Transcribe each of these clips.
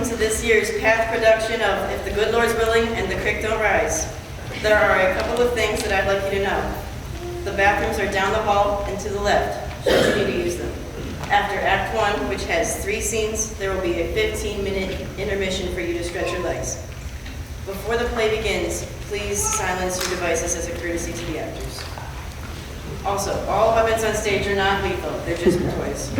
to this year's PATH production of If the Good Lord's Willing and the Creek Don't Rise. There are a couple of things that I'd like you to know. The bathrooms are down the hall and to the left, should you need to use them. After Act 1, which has 3 scenes, there will be a 15-minute intermission for you to stretch your legs. Before the play begins, please silence your devices as a courtesy to the actors. Also, all weapons on stage are not lethal, they're just toys.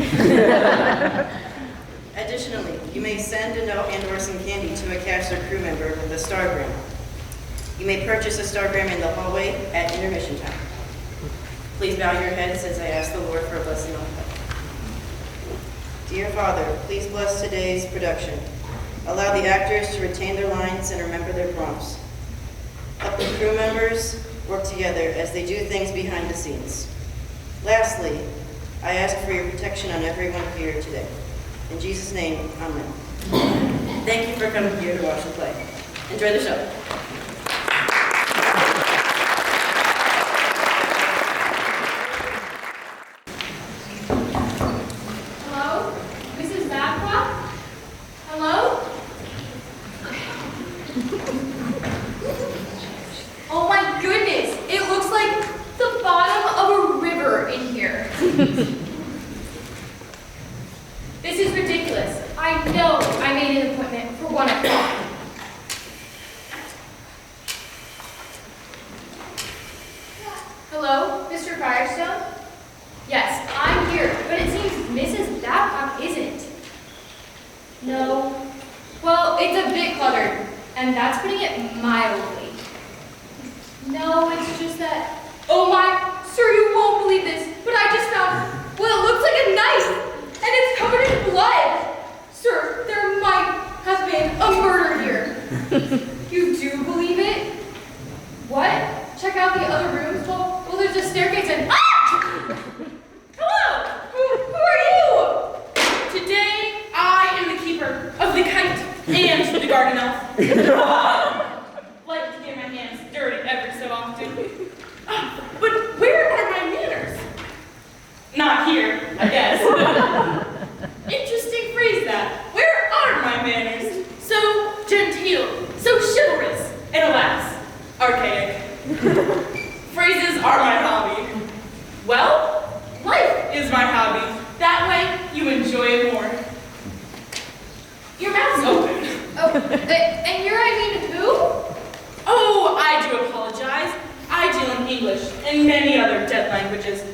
Additionally, you may send a note and/or some candy to a cast or crew member with a stargram. You may purchase a stargram in the hallway at intermission time. Please bow your heads as I ask the Lord for a blessing on it. Dear Father, please bless today's production. Allow the actors to retain their lines and remember their prompts. Help the crew members work together as they do things behind the scenes. Lastly, I ask for your protection on everyone here today. In Jesus' name, amen. Thank you for coming here to watch the play. Enjoy the show. Hello? Mrs. Babcock? Hello? Oh my goodness! It looks like the bottom of a river in here. This is ridiculous. I know I made an appointment for 1 o'clock. Hello, Mr. Firestone? Yes, I'm here, but it seems Mrs. Babcock isn't. No. Well, it's a bit cluttered, and that's putting it mildly. No, it's just that... Oh my, sir, you won't believe this, but I just found, well, it looks like a knife. And it's covered in blood! Sir, there might have been a murder here. You do believe it? What? Check out the other rooms? Well, there's a staircase and... Ah! Hello! Who are you? Today, I am the keeper of the kite and the garden elf. Like to get my hands dirty every so often. But where are my manners? Not here, I guess. Interesting phrase that. Where are my manners? So genteel, so chivalrous, and alas, archaic. Phrases are my hobby. Well, life is my hobby. That way, you enjoy it more. Your mouth's open. Oh, and you're, I mean, who? Oh, I do apologize. I deal in English and many other dead languages.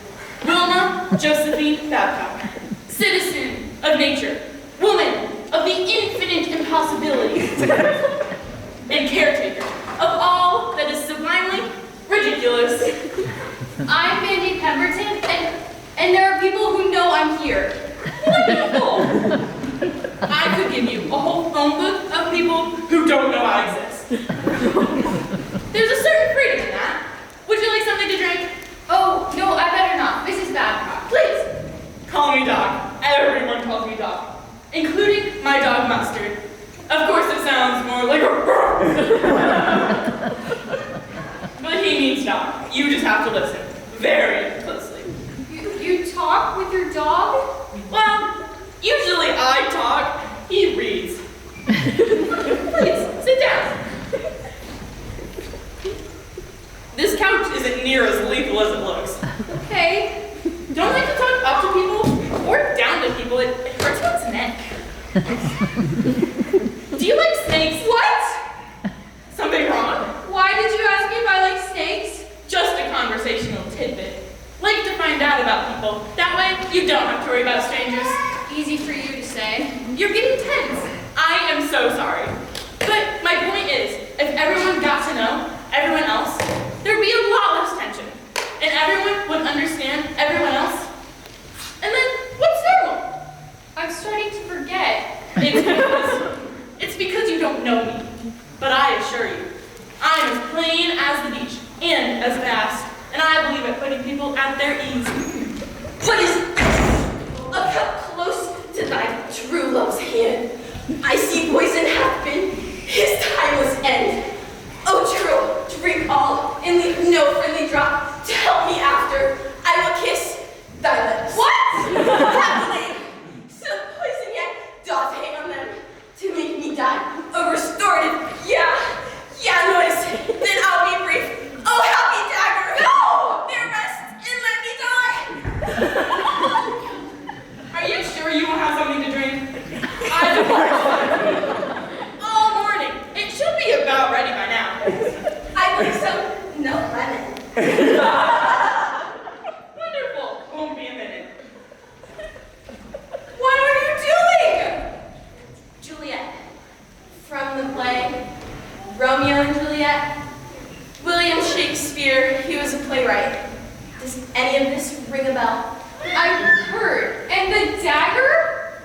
Wilma Josephine Babcock, citizen of nature, woman of the infinite impossibilities, and caretaker of all that is sublimely ridiculous. I'm Mandy Pemberton, and there are people who know I'm here. Wonderful! I could give you a whole phone book of people who don't know I exist. There's a certain freedom in that. Would you like something to drink? Oh, no, I better not. Mrs. Babcock, please. Call me Doc. Everyone calls me Doc, including my dog Mustard. Of course, it sounds more like a but he means Doc. You just have to listen very closely. You talk with your dog? Well, usually I talk. He reads. Please, sit down. This couch isn't near as lethal as it looks. Okay. Don't like to talk up to people or down to people. It hurts one's neck. Do you like snakes? What? Something wrong? Why did you ask me if I like snakes? Just a conversational tidbit. Like to find out about people. That way, you don't have to worry about strangers. Easy for you to say. You're getting tense. I am so sorry. But my point is, if everyone got to know everyone else, there'd be a lot less tension, and everyone would understand everyone else. And then, what's normal? I'm starting to forget. It's because you don't know me. But I assure you, I'm as plain as the beach, and as fast, and I believe at putting people at their ease. What is this? A cup close to thy true love's hand. I see poison hath been his timeless end. Oh, true, drink all, and leave no friendly drop to help me after. I will kiss thy lips. What? Happily, some poison yet doth hang on them to make me Wonderful. Won't be a minute. What are you doing? Juliet. From the play Romeo and Juliet. William Shakespeare, he was a playwright. Does any of this ring a bell? I've heard. And the dagger?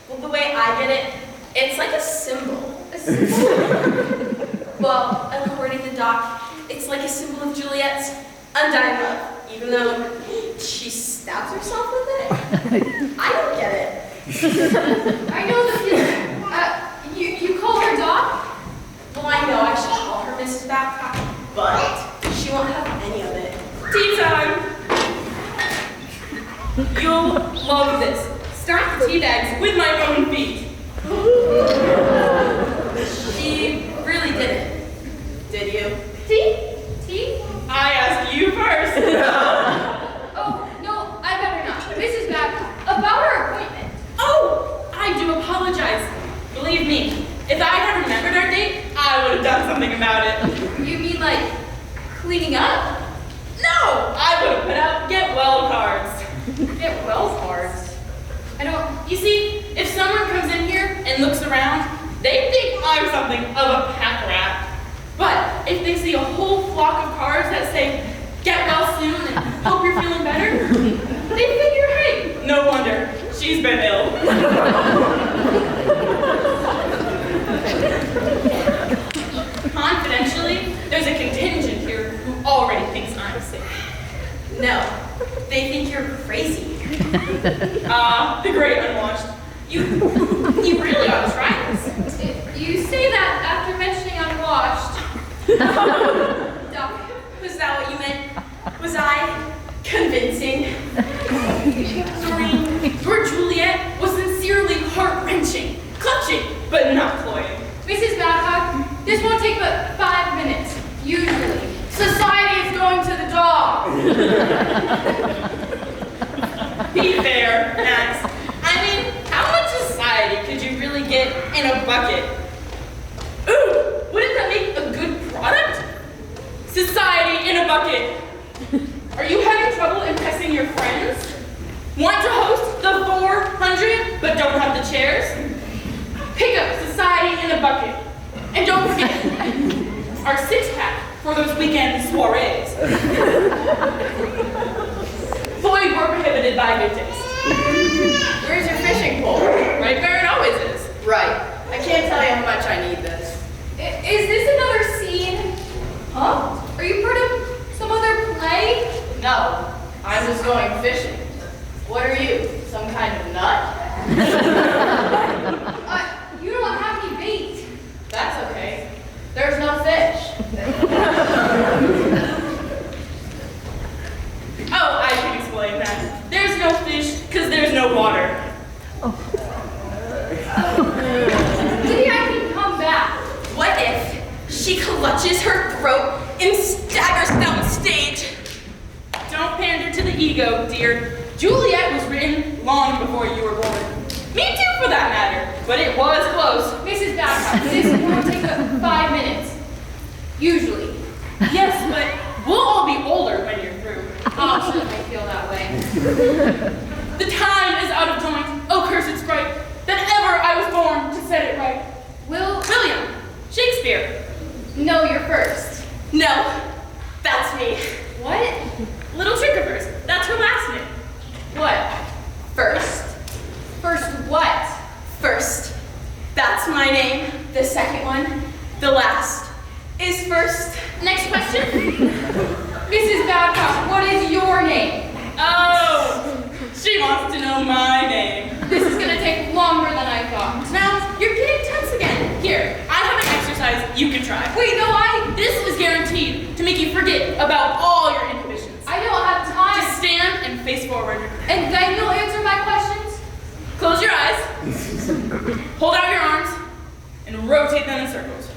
Well, the way I get it, it's like a symbol. A symbol? Well, according to Doc, it's like a symbol of Juliet's undying love, even though she stabs herself with it. I don't get it. I know the feeling. You call her Doc? Well, I know I should call her Mrs. Babcock, but she won't have any of it. Tea time! You'll love this. Stack the tea bags with my own feet. She really did it. Did you? Tea? Tea? I asked you first. Oh, no, I better not. Mrs. Babcock, about her appointment. Oh, I do apologize. Believe me, if I had remembered our date, I would have done something about it. You mean like cleaning up? No, I would have put out get well cards. Get well cards. I don't. You see, if someone comes in here and looks around, they think I'm something of a pack rat. But if they see a whole flock of cards that say, get well soon and hope you're feeling better, they figure, hey, no wonder, she's been ill. Confidentially, there's a contingent here who already thinks I'm sick. No, they think you're crazy. The great unwashed. You really ought to try this. You say that after mentioning unwashed. Doc, was that what you meant? Was I convincing? Doreen, your Juliet was sincerely heart-wrenching, clutching, but not cloying. Mrs. Babcock, this won't take but 5 minutes, usually. Society is going to the dog. Be fair, Max. I mean, how much society could you really get in a bucket? Ooh, wouldn't that make a good product? Society in a bucket. Are you having trouble impressing your friends? Want to host the 400 but don't have the chairs? Pick up Society in a Bucket. And don't forget our 6-pack for those weekend soirees. Void were prohibited by good taste. Where's your fishing pole? Right where it always is. Right. I can't tell you how much I need this. Is this another scene? Huh? Are you part of some other play? No, I'm just going fishing. What are you, some kind of nut? You don't have any bait. That's okay. There's no fish. Oh, I can explain that. There's no fish because there's no water. Maybe I can come back. What if she clutches her throat and staggers down stage? Don't pander to the ego, dear. Juliet was written long before you were born. Me too, for that matter, but it was close. Mrs. Babcock, this won't take but 5 minutes. Usually. Yes, but we'll all be older when you're through. Oh, sure, I feel that way. The time is out of joint, oh cursed sprite, that ever I was born to set it right. William Shakespeare. No, you're first. No, that's me. What? Little trick of hers, that's her last name. What? First. First what? First. That's my name. The second one, the last, is first. Next question. Mrs. Babcock, what is your name? Oh, she wants to know my name. This is gonna take longer than I thought. Now, you're getting tense again. Here, I have an exercise you can try. Wait, no, This is guaranteed to make you forget about all your inhibitions. I don't have time. Just stand and face forward. And then you'll answer my questions? Close your eyes. Hold out your arms and rotate them in circles.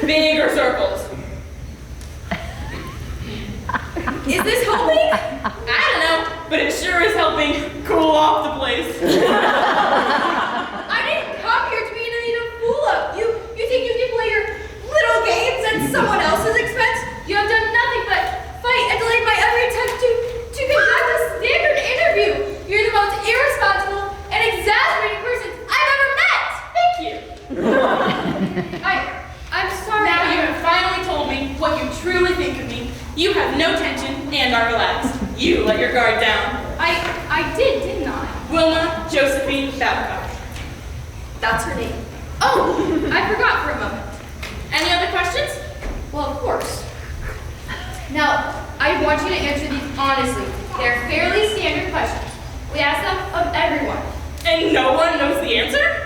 Bigger circles. Is this helping? I don't know, but it sure is helping cool off the place. I didn't come here to be an fool of. You think you can play your little games at someone else's expense? You have no tension and are relaxed. You let your guard down. I did, didn't I? Wilma Josephine Babcock. That's her name. Oh, I forgot for a moment. Any other questions? Well, of course. Now, I want you to answer these honestly. They're fairly standard questions. We ask them of everyone. And no one knows the answer?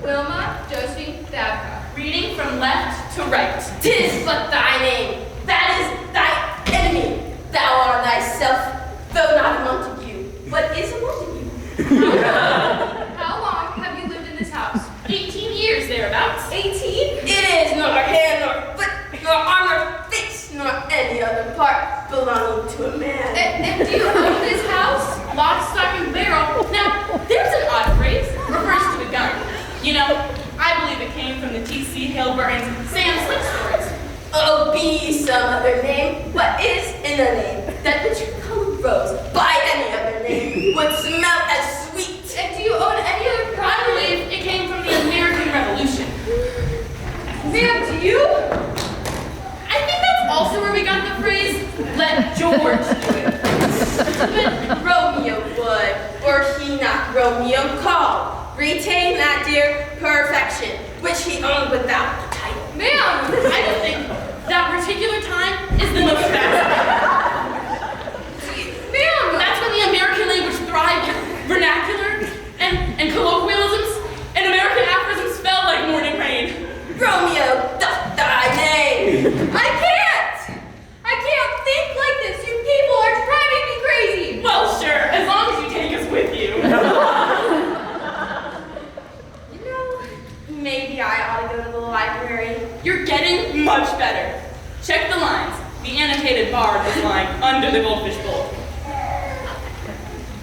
Wilma Josephine Babcock. Reading from left to right. "'Tis but thy name, that is thy enemy. Thou art thyself, though not a Montague, but is a Montague." How long have you lived in this house? 18 years thereabouts. 18? It is nor hand, nor foot, nor arm, nor face, nor any other part belonging to a man. And do you own this house? Lock, stock, and barrel. Now, there's an odd phrase. Refers to a gun. You know, I believe it came from the T.C. Hale-Burton's Sam Slick stories. Oh, be some other name, what is in a name that which colored rose by any other name would smell as sweet? And do you own any other I property? believe it came from the American Revolution. Ma'am, do you? I think that's also where we got the phrase, let George do it. But Romeo would, or he not Romeo called, retain that dear perfection which he owned without the title. Ma'am! I don't think that particular time is the most fascinating. Ma'am! That's when the American language thrived. Vernacular and colloquialisms and American aphorisms fell like morning rain. Romeo doth thy name. I can't think like this. You people are driving me crazy. Well, sure, as long as you take us with you. You know, maybe I ought to go to the library. You're getting much better. Check the lines. The annotated bard is lying under the goldfish bowl.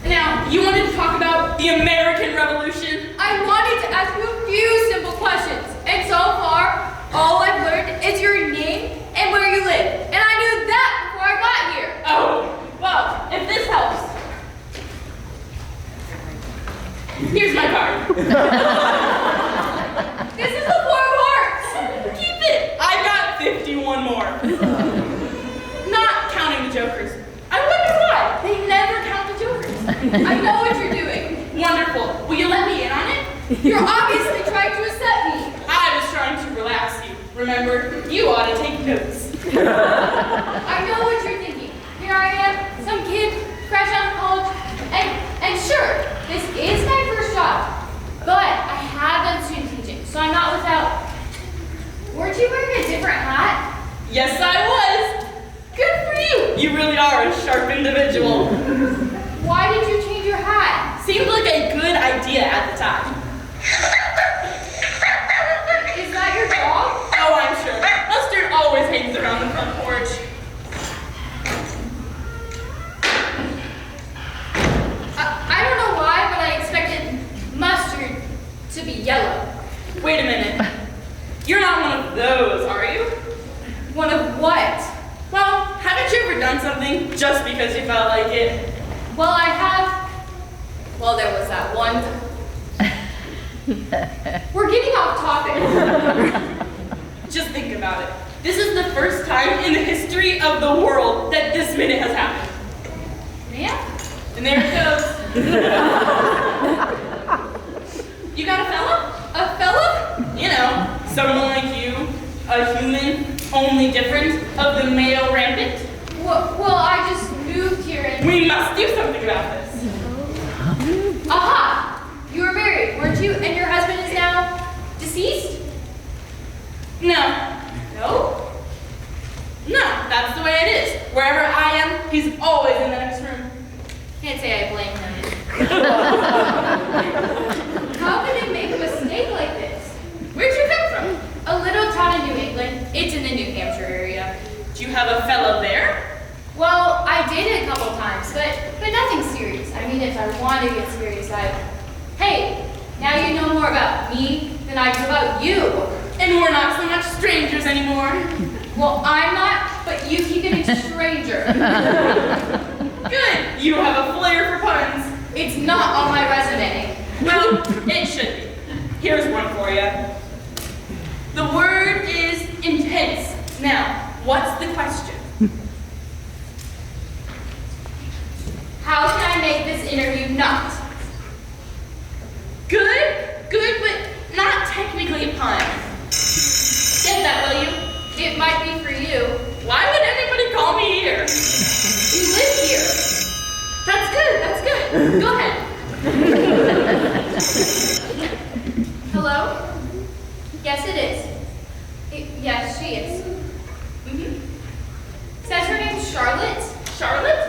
Now, you wanted to talk about the American Revolution? I wanted to ask you a few simple questions. And so far, all I've learned is your name and where you live. And I knew that before I got here. Oh, well, if this helps. Here's my card. This is the Four of Hearts. Keep it. I got 51 more. Not counting the jokers. I wonder why. They never count the jokers. I know what you're doing. Wonderful. Will you let me in on it? You're obviously trying to upset me. I was trying to relax you. Remember, you ought to take notes. I know what you're thinking. Here I am, some kid, fresh out of college, and sure, this is my first job, but I have done student teaching, so I'm not without. Weren't you wearing a different hat? Yes, I was. Good for you. You really are a sharp individual. Why did you change your hat? Seemed like a good idea at the time. Is that your dog? Oh, I'm sure. Mustard always hangs around the front porch. I don't know why, but I expected mustard to be yellow. Wait a minute. You're not one of those, are you? One of what? Well, haven't you ever done something just because you felt like it? Well, I have. Well, there was that one. We're getting off topic. Just think about it. This is the first time in the history of the world that this minute has happened. Ma'am? And there it goes. You got a fella? A fella? You know, someone like you, a human, only different, of the male rampant. Well, I just moved here and. We must do something about this. Aha! You were married, weren't you? And your husband is now deceased? No. No? No, that's the way it is. Wherever I am, he's always in the next room. Can't say I blame him. How could they make a mistake like this? Where'd you come from? A little town in New England. It's in the New Hampshire area. Do you have a fellow there? Well, I dated a couple times, but nothing serious. I mean, if I want to get serious, Hey, now you know more about me than I do about you. And we're not so much strangers anymore. Well, I'm not, but you keep getting stranger. Good, you have a flair for puns. It's not on my resume. Well, it should be. Here's one for you. The word is intense. Now, What's the question? How can I make this interview not? Good, but not technically a pun. Get that, will you? It might be for you. Why would anybody call me here? You live here. That's good. Go ahead. Hello? Yes, it is. Yes, she is. Mm-hmm. Says her name's Charlotte. Charlotte?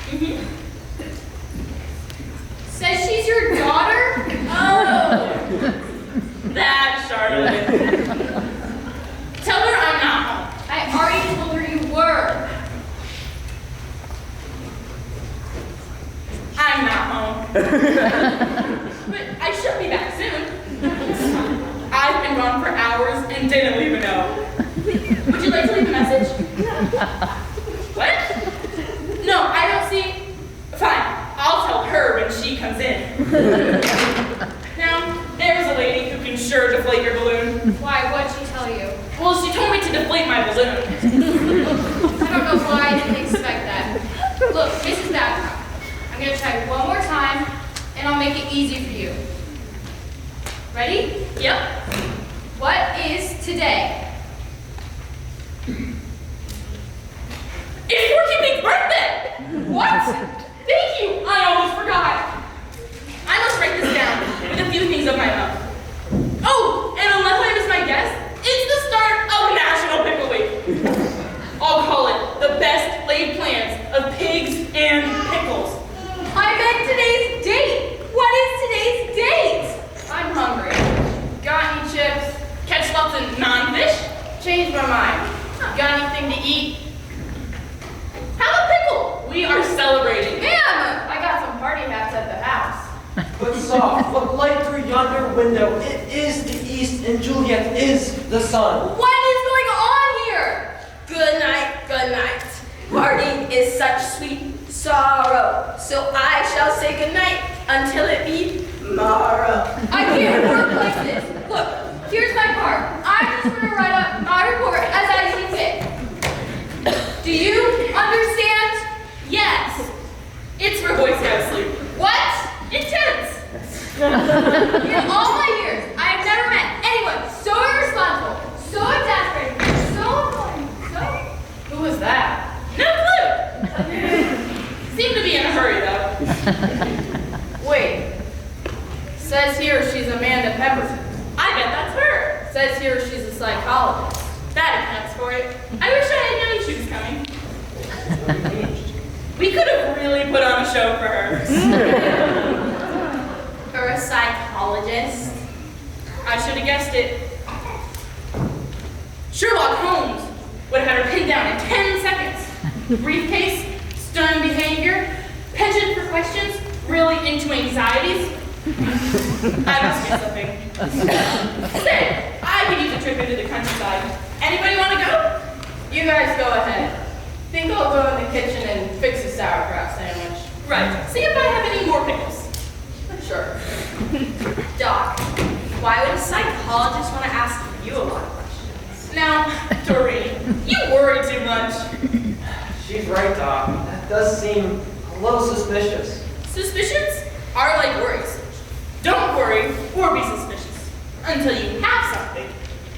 Mm-hmm. Says she's your daughter. Oh, that Charlotte. Tell her I'm not home. I already told her you were. I'm not home. But I should be back soon. I've been gone for hours and didn't leave a note. Would you like to leave a message? What? No, I don't see. Fine, I'll tell her when she comes in. Now, there's a lady who can sure deflate your balloon. Why, what'd she tell you? Well, she told me to deflate my balloon. I don't know why I didn't expect that. Look, Mrs. Babcock, I'm gonna try one more time, and I'll make it easy for you. Ready? Yep. What is today? It's Porky Pig's birthday! What? Thank you! I almost forgot. I must write this down with a few things of my own. Oh, and unless I miss my guess, it's the start of National Pickle Week. I'll call it the best laid plans of pigs and pickles. I meant today's date. What is today's date? I'm hungry. Got any chips? Catch lots of non-fish? Changed my mind. Got anything to eat? Have a pickle! We are celebrating. Ma'am, I got some party hats at the house. But soft, look light through yonder window. It is the east, and Juliet is the sun. What is going on here? Good night, good night. Parting is such sweet sorrow, so I shall say good night until it be morrow. I can't work like this. Look, here's my card. I'm just gonna write up my report as I see fit. Do you understand? Yes. It's for Boy Scout sleep. What? Intense. In all my years, I have never met anyone so irresponsible, so exasperating, so annoying, so... Who was that? No clue. Seemed to be in a hurry though. Wait. Says here she's Amanda Pemberton. I bet that's her. Says here she's a psychologist. That accounts for it. I wish I had known she was coming. We could have really put on a show for her. Or a psychologist. I should have guessed it. Sherlock Holmes would have had her pinned down in 10 seconds. Briefcase, stern behavior, penchant for questions, really into anxieties. I must do something. Say, I could use a trip into the countryside. Anybody want to go? You guys go ahead. Think I'll go in the kitchen and fix a sauerkraut sandwich. Right. See if I have any more pickles. Sure. Doc, why would a psychologist want to ask you a lot of questions? Now, Doreen, you worry too much. She's right, Doc. That does seem a little suspicious. Suspicions are like worries. Don't worry or be suspicious until you have something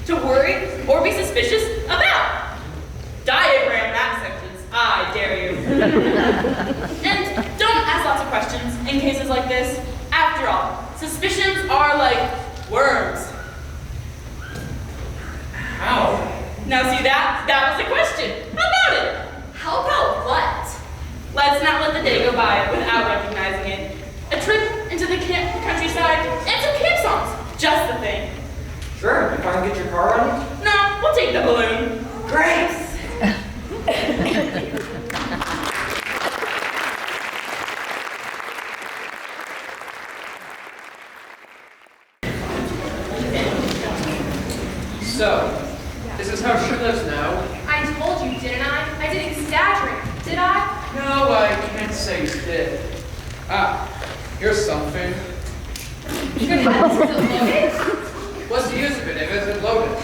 to worry or be suspicious about. Diagram that sentence, I dare you. And don't ask lots of questions in cases like this. After all, suspicions are like worms. How? Now see that? That was the question. How about it? How about what? Let's not let the day go by without recognizing it. A trip into the countryside and some camp songs. Just the thing. Sure, if I can get your car running. No, we'll take the balloon. Great! So, this is how she lives now. I told you, didn't I? I didn't exaggerate, did I? No, I can't say you did. Ah, here's something. Goodness, is it loaded? What's the use of it if it isn't loaded?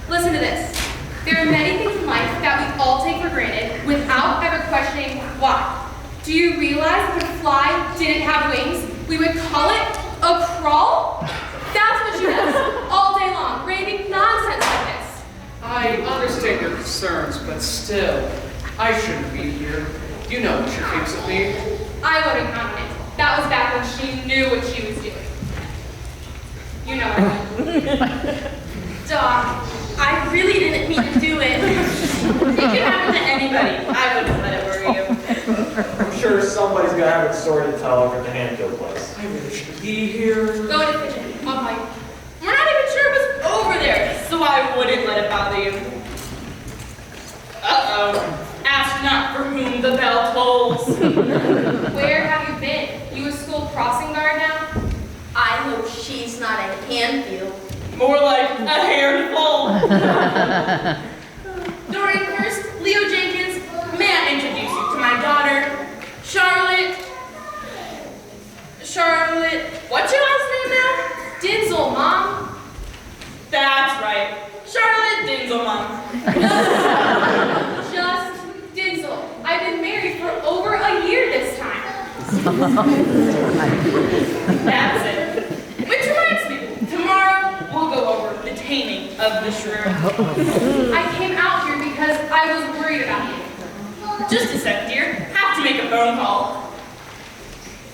Listen to this. There are many things in life that we all take for granted without ever questioning why. Do you realize if a fly didn't have wings, we would call it a crawl? That's what she does all day long, raving nonsense like this. I understand your concerns, but still, I shouldn't be here. You know what she thinks of me. I wouldn't comment. That was back when she knew what she was doing. You know what I mean. Doc, I really didn't mean to do it. It can happen to anybody. I wouldn't let it worry you. I'm sure somebody's gonna have a story to tell over at the Hanfield place. I really should be here. Go to the kitchen. I'll fight. We're not even sure it was over there, so I wouldn't let it bother you. Uh-oh. Ask not for whom the bell tolls. Where have you been? You a school crossing guard now? I hope she's not at Hanfield. More like a handful. Dorian Hurst, Leo Jenkins, may I introduce you to my daughter, Charlotte, what's your last name now? Dinsel, Mom. That's right, Charlotte Dinselmum. Just Dinsel. I've been married for over a year this time. That's it. Which reminds me, tomorrow we'll go over the taming of the shrew. I came out here because I was worried about you. Just a sec, dear. Have to make a phone call.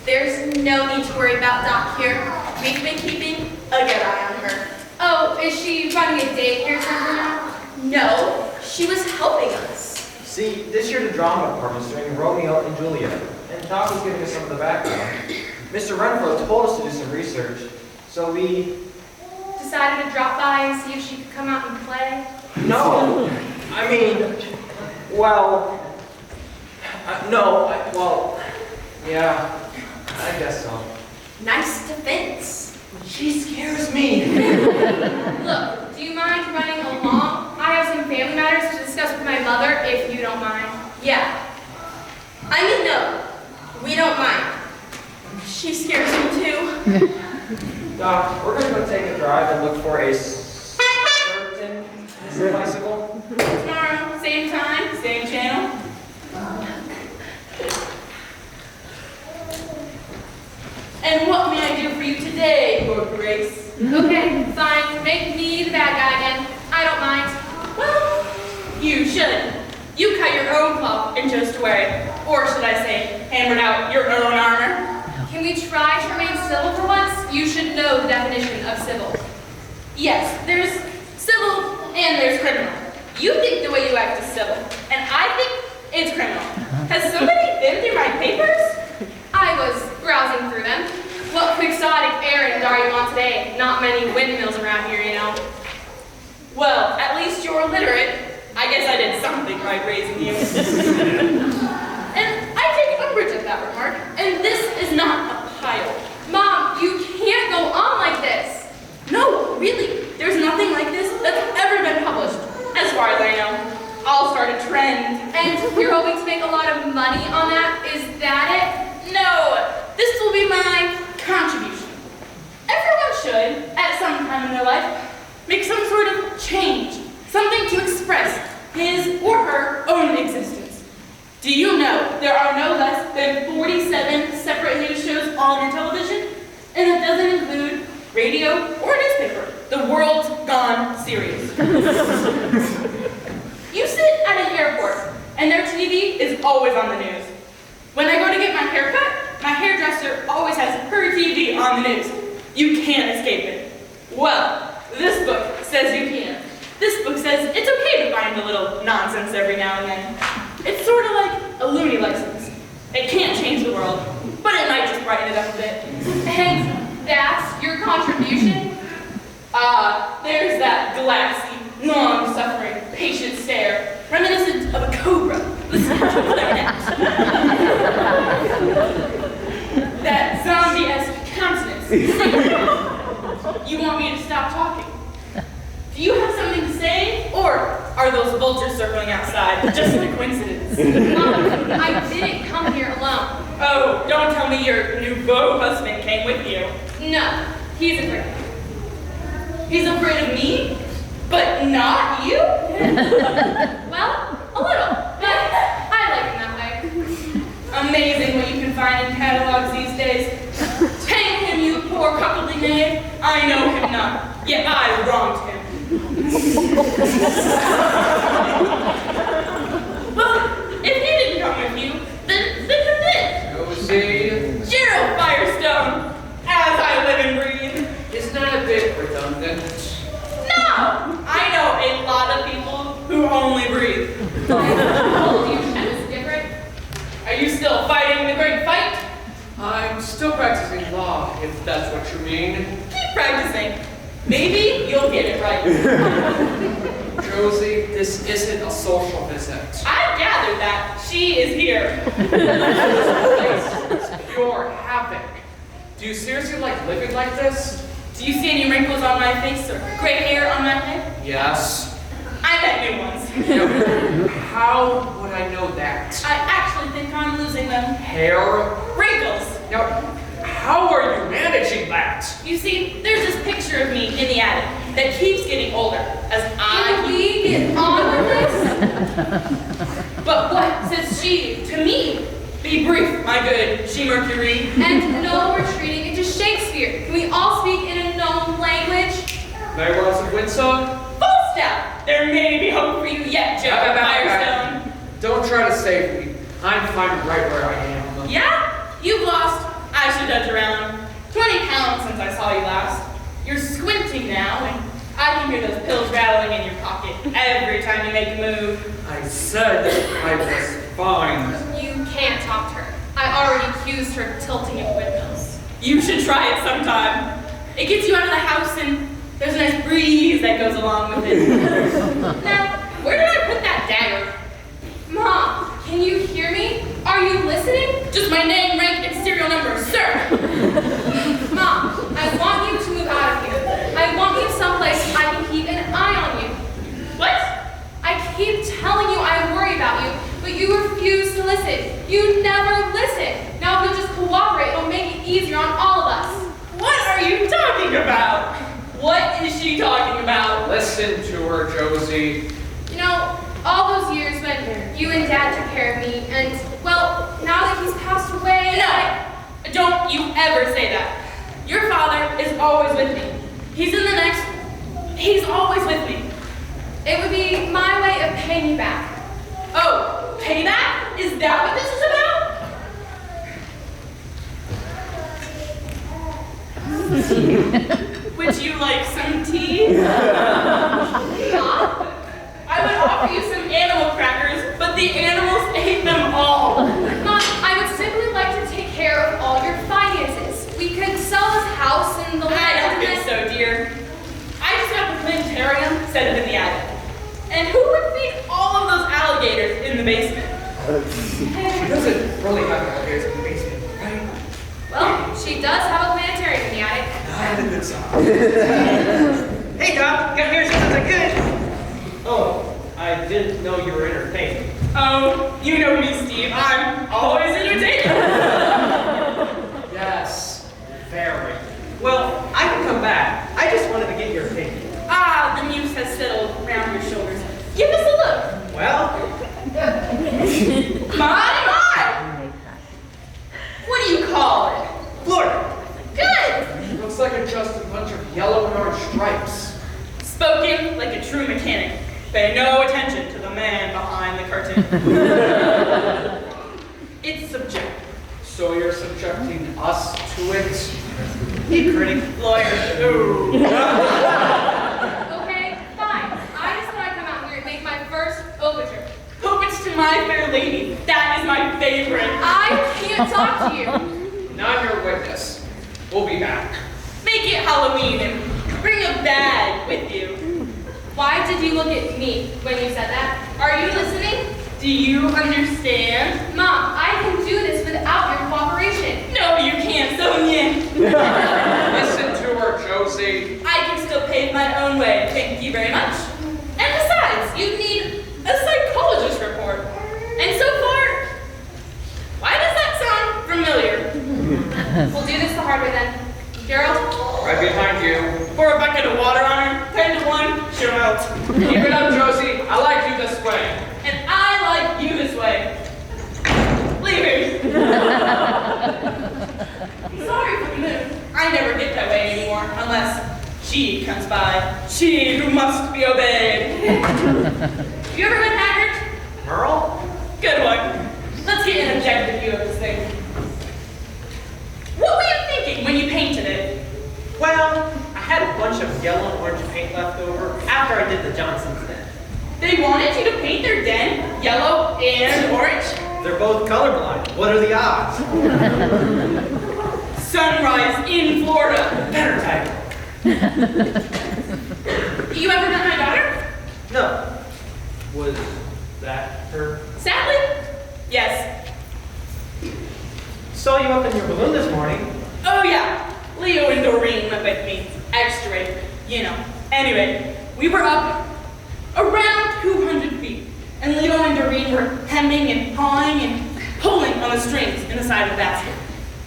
There's no need to worry about Doc here. We've been keeping a good eye on her. Oh, is she running a daycare center now? No, she was helping us. See, this year the drama department's doing Romeo and Juliet, and Doc was giving us some of the background. Mr. Renfro told us to do some research, so we... Decided to drop by and see if she could come out and play? No! I mean, well... yeah, I guess so. Nice defense. She scares me! Look, do you mind running along? I have some family matters to discuss with my mother, if you don't mind. Yeah. I mean, no, we don't mind. She scares me too. Doc, we're gonna go take a drive and look for a certain bicycle. Tomorrow, same time, same channel. And what may I do for you today, Lord Grace? Okay, fine. Make me the bad guy again. I don't mind. Well, you should. You cut your own cloth and chose to wear it. Or should I say, hammered out your own armor. Can we try to remain civil for once? You should know the definition of civil. Yes, there's civil and there's criminal. You think the way you act is civil, and I think it's criminal. Has somebody been through my papers? I was browsing through them. What quixotic errands are you on today? Not many windmills around here, you know. Well, at least you're literate. I guess I did something right raising you. And I take umbrage at that remark, and this is not a pile. Mom, you can't go on like this. No, really, there's nothing like this that's ever been published, as far as I know. I'll start a trend. And you're hoping to make a lot of money on that? Is that it? No, this will be my contribution. Everyone should, at some time in their life, make some sort of change, something to express his or her own existence. Do you know there are no less than 47 separate news shows on your television? And that doesn't include radio or newspaper. The world's gone serious. You sit at an airport, and their TV is always on the news. When I go to get my hair cut, my hairdresser always has her TV on the news. You can't escape it. Well, this book says you can. This book says it's okay to find a little nonsense every now and then. It's sort of like a loony license. It can't change the world, but it might just brighten it up a bit. And that's your contribution? There's that glassy, long-suffering, patient stare, reminiscent of a cobra listening to a clarinet. That zombie-esque countenance. You want me to stop talking? Do you have something to say? Or are those vultures circling outside just a coincidence? Mom, I didn't come here alone. Oh, don't tell me your nouveau husband came with you. No, he's afraid. He's afraid of me, but not you? Well, a little, but I like him that way. Amazing what you can find in catalogs these days. Hang him, you poor cuckolding knave. I know him not, yet I wronged him. Well, if he didn't come with you, then who did? Josie, Gerald Firestone, as I live and breathe. isn't that a bit redundant? No! I know a lot of people who only breathe. I told you that was different. Are you still fighting the great fight? I'm still practicing law, if that's what you mean. Keep practicing. Maybe you'll get it right. Josie, this isn't a social visit. I gathered that. She is here. It's pure havoc. Do you seriously like living like this? Do you see any wrinkles on my face or gray hair on my head? Yes. I met new ones. How would I know that? I actually think I'm losing them. Hair? Wrinkles. Now, how are you managing that? You see, there's this picture of me in the attic that keeps getting older as Can I we get on with this? But what says she to me? Be brief, my good She Mercury. And no retreating into Shakespeare. Can we all speak in a known language? Mayorals of Windsor? Full stop. There may be hope for you yet, Joe Firestone. Don't try to save me. I'm fine right where I am. Yeah? You've lost. I should judge around 20 pounds since I saw you last. You're squinting now, and I can hear those pills rattling in your pocket every time you make a move. I said I was fine. You can't talk to her. I already accused her of tilting at windmills. You should try it sometime. It gets you out of the house, and there's a nice breeze that goes along with it. Now, where did I put that dagger? Mom, can you hear me? Are you listening? Just my name, rank, and serial number, sir. Mom, I want you to move out of here. I want you someplace I can keep an eye on you. What? I keep telling you I worry about you, but you refuse to listen. You never listen. Now if you'll just cooperate, it'll make it easier on all of us. What are you talking about? What is she talking about? Listen to her, Josie. You know, all those years when you and Dad took care of me, and, well, now that he's passed away, No, don't you ever say that. Your father is always with me. He's always with me. it would be my way of paying you back. Oh, payback? Is that what this is about? Would you like some tea? I would offer you some animal crackers, but the animals ate them all. Mom, I would simply like to take care of all your finances. We could sell this house and the I land. don't think so, dear. I just got the planetarium set up in the attic. And who would feed all of those alligators in the basement? She doesn't really have alligators in the basement, right? Well, she does have a planetarium in the attic. Not a good sign. Hey, Doc, got here as soon as I could. Oh, I didn't know you were entertaining. Oh, you know me, Steve. I'm always entertaining. Yes, very. Well, I can come back. I just wanted to get your opinion. Ah, the muse has settled around your shoulders. Give us a look. Well, My! What do you call it? Florida. Good. Looks like just a bunch of yellow and orange stripes. Spoken like a true mechanic. Pay no attention to the man behind the curtain. It's subjective. So you're subjecting us to it? Hey, critic. Lawyer. Ooh. Okay, fine. I just want to come out here and make my first overture. Homage to my fair lady. That is my favorite. I can't talk to you. Not your witness. We'll be back. Make it Halloween and bring a bag with you. Why did you look at me when you said that? Are you listening? Do you understand? Mom, I can do this without your cooperation. No, you can't, Sonia. Listen to her, Josie. I can still pave my own way, thank you very much. And besides, you need a psychologist report. And so far, why does that sound do this the hard way then. Gerald, Right behind you. pour a bucket of water on her, 10 to 1, she'll melt. Keep it up, Josie. I like you this way. And I like you this way. Leaving. Sorry for the move. I never get that way anymore, unless she comes by. She who must be obeyed. You ever been haggard? Merle? Good one. Let's get an objective view of this thing. What were you thinking when you painted it? Well, I had a bunch of yellow and orange paint left over after I did the Johnson's den. They wanted you to paint their den yellow and orange? They're both colorblind. What are the odds? Sunrise in Florida. Better title. You ever met my daughter? No. Was that her? Sadly, yes. Saw you up in your balloon this morning. Oh yeah, Leo and Doreen went with me. X-ray, you know. Anyway, we were up around 200 feet, and Leo and Doreen were hemming and hawing and pulling on the strings in the side of the basket.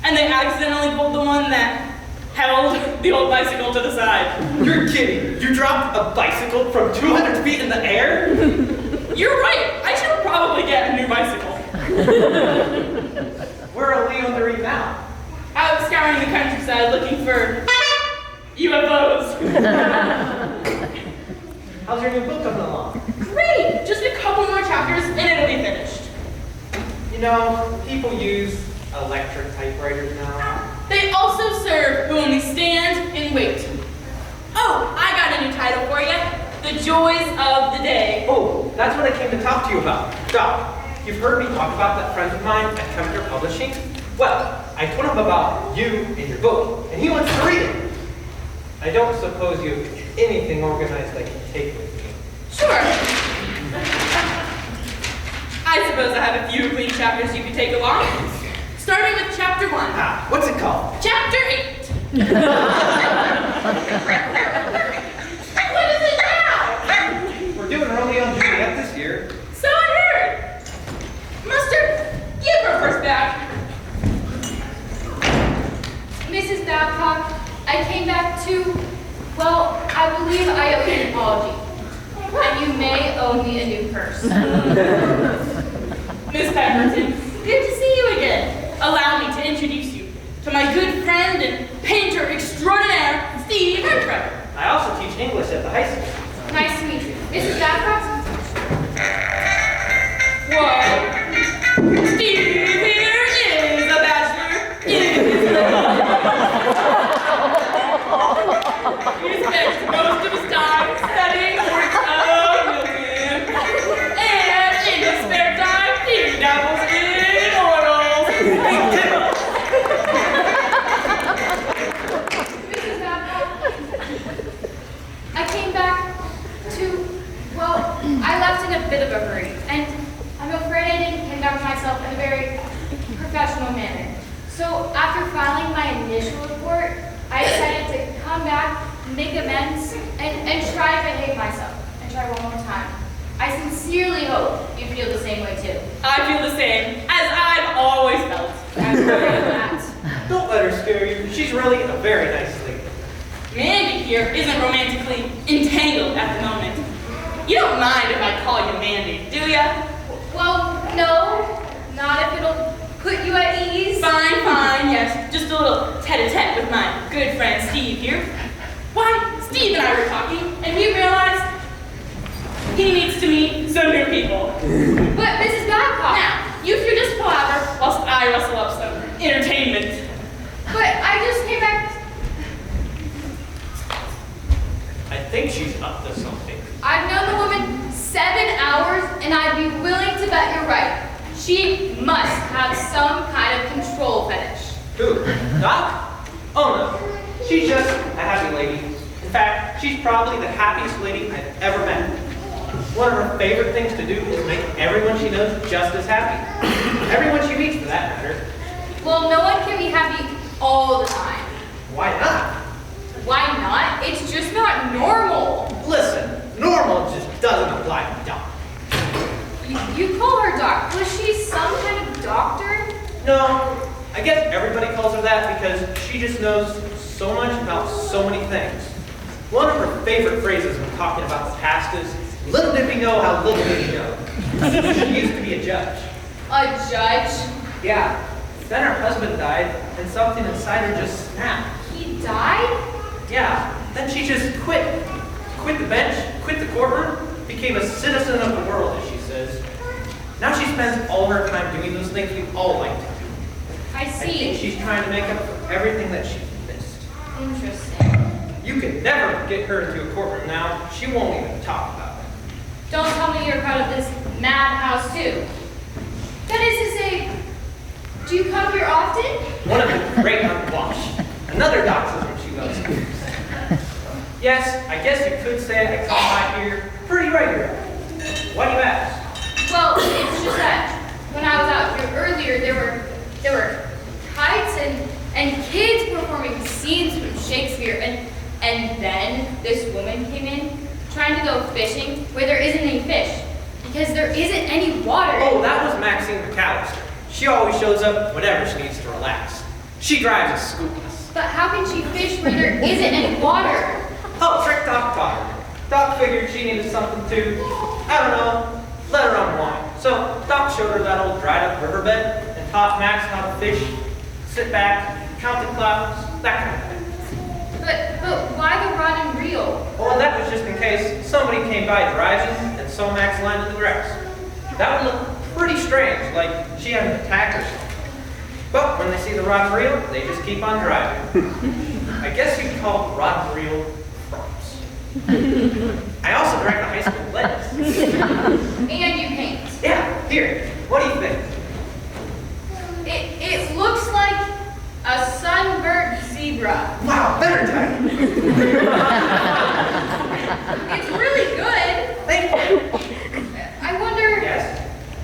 And they accidentally pulled the one that held the old bicycle to the side. You're kidding. You dropped a bicycle from 200 feet in the air? You're right, I should probably get a new bicycle. Where are Leo and Doreen now? Out scouring the countryside looking for UFOs. How's your new book coming along? Great, just a couple more chapters and it'll be finished. You know, people use electric typewriters now. They also serve who only stand and wait. Oh, I got a new title for you. The Joys of the Day. Oh, that's what I came to talk to you about. Doc, you've heard me talk about that friend of mine at Tremper Publishing? Well, I told him about you and your book, and he wants to read it. I don't suppose you have anything organized I can take with me. Sure. I suppose I have a few clean chapters you could take along. Starting with chapter 1. Ah, what's it called? Chapter 8. What is it now? We're doing Romeo and Juliet this year. So I heard. Mustard, give her first back. Mrs. Babcock, I came back to, well, I believe I owe you an apology. And you may owe me a new purse. Miss Pemberton, good to see you again. Allow me to introduce you to my good friend and painter extraordinaire, Steve Hertrek. I also teach English at the high school. Nice to meet you. Mrs. Babcock? Why, Steve here is a bachelor He spends most of his time studying the works of Milton. And in his spare time, he dabbles in oils. Mrs. Babcock? I came back to, well, I left in a bit of a hurry, and I'm afraid I didn't conduct myself in a very professional manner. So after filing my initial report, I decided to come back, make amends, and try to behave myself, and try one more time. I sincerely hope you feel the same way too. I feel the same, as I've always felt. I'm sorry for that. Don't let her scare you. She's really a very nice lady. Mandy here isn't romantically entangled at the moment. You don't mind if I call you Mandy, do ya? Well, no, not if it'll put you at ease. Fine, fine, yes. Just a little tete-a-tete with my good friend Steve here. Why, Steve and I were talking, and we realized he needs to meet some new people. But Mrs. Babcock. Now, you two just palaver whilst I rustle up some entertainment. But I just came back. I think she's up to something. I've known the woman 7 hours, and I'd be willing to bet you're right. She must have some kind of control fetish. Who? Doc? Oh no. She's just a happy lady. In fact, she's probably the happiest lady I've ever met. One of her favorite things to do is make everyone she knows just as happy. Everyone she meets, for that matter. Well, no one can be happy all the time. Why not? Why not? It's just not normal. Listen, normal just doesn't apply to Doc. You call her doc. Was she some kind of doctor? No, I guess everybody calls her that because she just knows so much about so many things. One of her favorite phrases when talking about the past is, little did we know how little did we know. She used to be a judge. A judge? Yeah. Then her husband died, and something inside her just snapped. He died? Yeah. Then she just quit. Quit the bench, quit the courtroom, became a citizen of the world, as she says. Now she spends all her time doing those things we all like to do. I I think see. she's trying to make up for everything that she missed. Interesting. You can never get her into a courtroom now. She won't even talk about it. Don't tell me you're part of this madhouse too. That is to say, do you come here often? One of the great unwashed. Another dachshund she loves to use. Yes, I guess you could say I come by here pretty regularly. Why do you ask? Well, it's just that when I was out here earlier, there were kites and kids performing scenes from Shakespeare, and then this woman came in trying to go fishing where there isn't any fish because there isn't any water. Oh, that was Maxine McAllister. She always shows up whenever she needs to relax. She drives a school bus. But how can she fish where there isn't any water? Oh, trick Doc taught her. Doc figured she needed something to, I don't know, let her unwind. So Doc showed her that old dried up riverbed and taught Max how to fish, sit back, count the clouds, that kind of thing. But why the rod and reel? Well, that was just in case somebody came by driving and saw Max lying in the grass. That would look pretty strange, like she had an attack or something. But when they see the rod and reel, they just keep on driving. I guess you could call the rod and reel props. I also direct the high school plays. And you paint. Yeah, here. What do you think? It looks like a sunburnt zebra. Wow, better time. It's really good. Thank you. I wonder, Yes.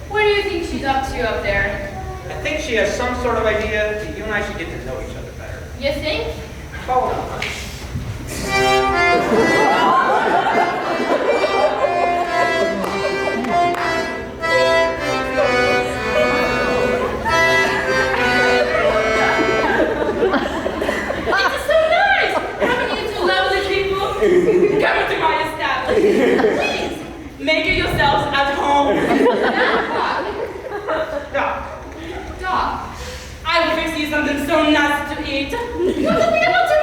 what do you think she's up to up there? I think she has some sort of idea that you and I should get to know each other better. You think? Follow on. This is so nice! Having you two lovely people come into my establishment. Please, make yourselves at home. Doc. Doc. I will fix you something so nice to eat. You will be able to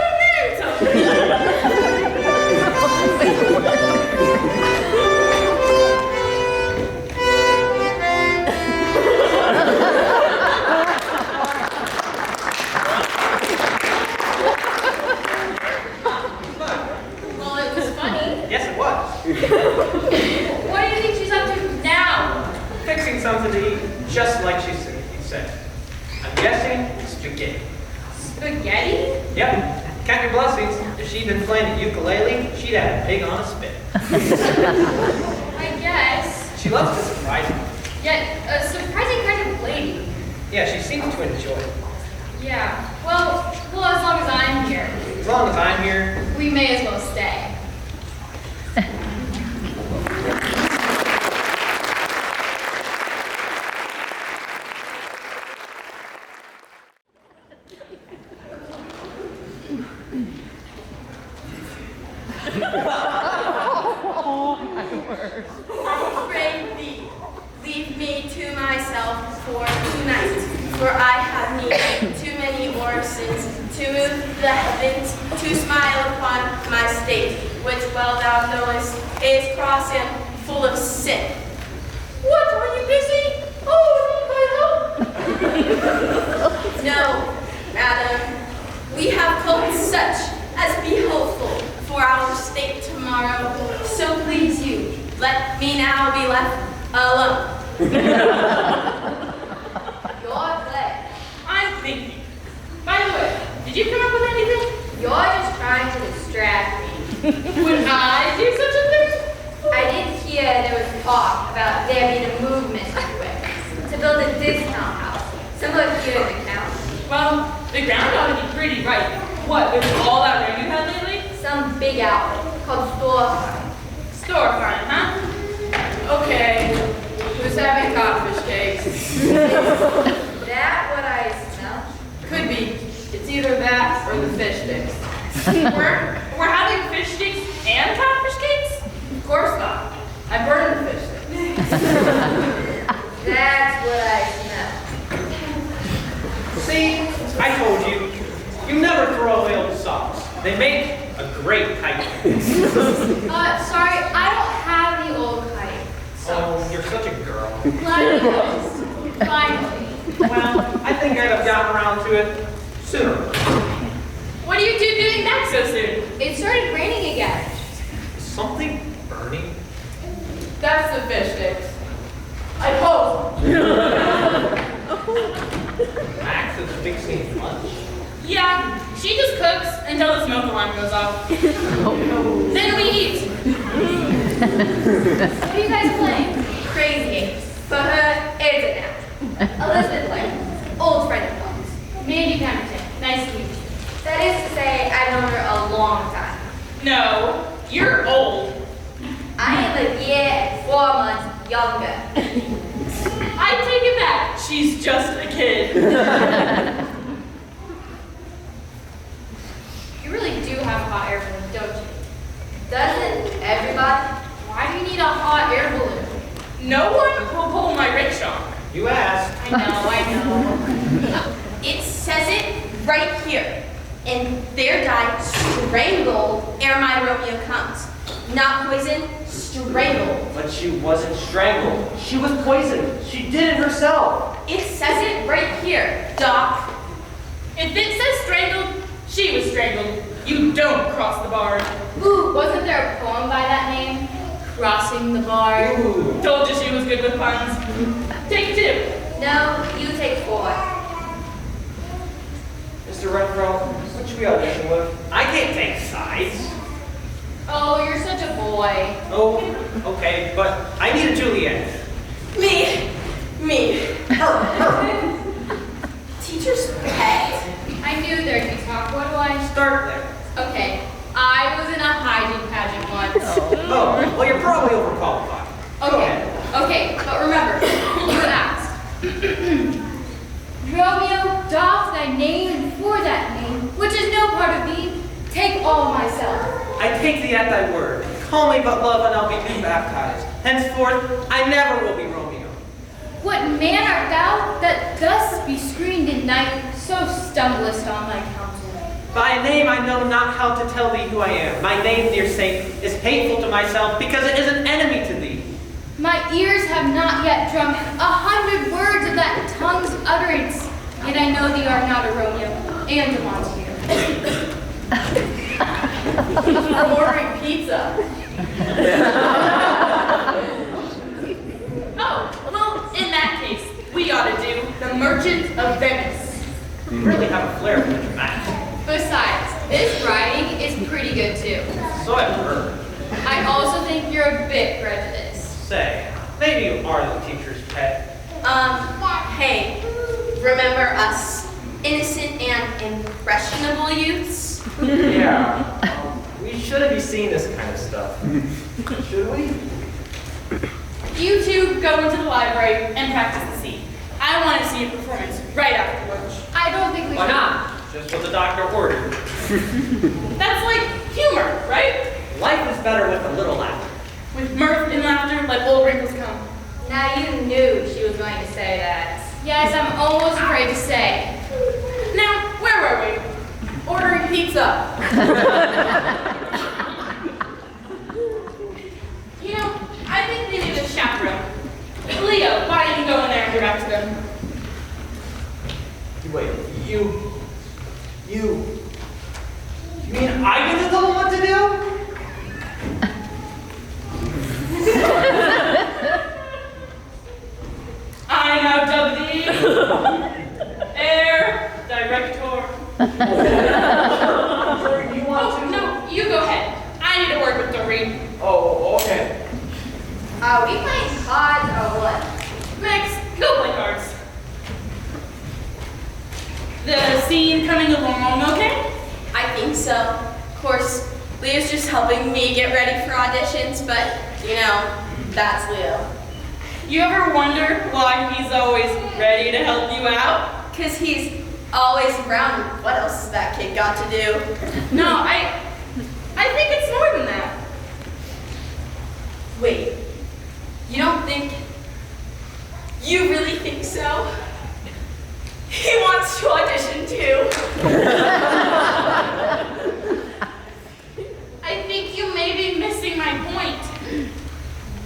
Well, it was funny. Yes, it was. What do you think she's up to now? Fixing something to eat, just like she said. I'm guessing spaghetti. Spaghetti? Yep. Count your blessings. If she'd been playing the ukulele, she'd had a pig on a spit. I guess. She loves to surprise me. Yet, a surprising kind of lady. Yeah, she seems to enjoy it. Yeah. Well, as long as I'm here, As long as I'm here, we may as well stay. I pray thee, leave me to myself for tonight, for I have need too many orisons to move the heavens, to smile upon my state, which well thou knowest is cross and full of sin. What, are you busy? Oh, need my help? No, madam, we have called such as be hopeful for our state tomorrow, so please you, let me now be left alone. Your play. I'm thinking. By the way, did you come up with anything? You're just trying to distract me. Would I do such a thing? I did hear there was talk about there being a movement underway to build a discount house, similar here in the county. Well, the ground ought to be pretty right. What, with all that rain you had lately? Some big outfit called Storefront. Storefront, huh? Okay. Who's having codfish cakes? That what I smell? Could be. It's either that or the fish sticks. we're having fish sticks and catfish cakes? Of course not. I burned the fish sticks. That's what I smell. See, I told you. You never throw away old socks. They make a great kite. Sorry, I don't have the old kite. Oh, you're such a girl. Finally. Well, I think I'd have gotten around to it sooner. What are you two doing back so soon? It started raining again. Is something burning? That's the fish sticks. I hope. Max is fixing lunch. Yeah, she just cooks until the smoke alarm goes off. Then we eat. What are you guys playing? Crazy games. But it's it now. Elizabeth Blair, old friend of ours. Mandy Pemberton. Nice to meet you. That is to say, I've known her a long time. No, you're old. I am a year and 4 months younger. I take it back. She's just a kid. You really do have a hot air balloon, don't you? Doesn't everybody? Why do you need a hot air balloon? No one will pull my rickshaw. You asked. I know. It says it right here. And there died strangled ere my Romeo comes. Not poisoned, strangled. But she wasn't strangled. She was poisoned. She did it herself. It says it right here, Doc. If it says strangled, she was strangled. You don't cross the bar. Ooh, wasn't there a poem by that name? Crossing the bar. Ooh. Told you she was good with puns. Take 2. No, you take 4. Mr. Renfro, what should we audition with? I can't take sides. Oh, you're such a boy. Oh, okay, but I need a Juliet. Me. Her. Teacher's pet. I knew there'd be talk. What do I? Start there. Okay, I was in a hiding pageant once. Oh, well, you're probably overqualified. Go ahead. Okay, but remember, you asked. Romeo, doff thy name, and for that name, which is no part of thee, take all myself. I take thee at thy word. Call me but love, and I'll be new baptized. Henceforth, I never will be Romeo. What man art thou that thus be screened in night, so stumblest on thy counsel? By name I know not how to tell thee who I am. My name, dear saint, is hateful to myself because it is an enemy to thee. My ears have not yet drunk 100 words of that tongue's utterance, yet I know thee are not a Romeo and a Montague. We're ordering pizza. Oh, well, in that case, we ought to do The Merchant of Venice. You really have a flair for the dramatic. Besides, this writing is pretty good too. So I've heard. I also think you're a bit prejudiced. Say, maybe you are the teacher's pet. Hey, remember us, innocent and impressionable youths? Yeah. We shouldn't be seeing this kind of stuff. Should we? You two go into the library and practice the scene. I want to see a performance right after lunch. I don't think we Why should. not? Just what the doctor ordered. That's like humor, right? Life is better with a little laughter. With mirth and laughter like old wrinkles come. Now you knew she was going to say that. Yes, I'm almost afraid to say. Now, where were we? Ordering pizza. You know, I think they need a chaperone. Leo, why don't you go in there and direct them? Wait, you mean I get to tell them what to do? I now dub thee Air Director. You want to? No, you go ahead. I need to work with Doreen. Oh, okay. Are we playing cards or what? Max, go play cards. The scene coming along, okay? I think so. Of course, Leo's just helping me get ready for auditions, but, you know, that's Leo. You ever wonder why he's always ready to help you out? 'Cause he's Always around. What else has that kid got to do? No, I think it's more than that. Wait, you don't think... You really think so? He wants to audition too. I think you may be missing my point.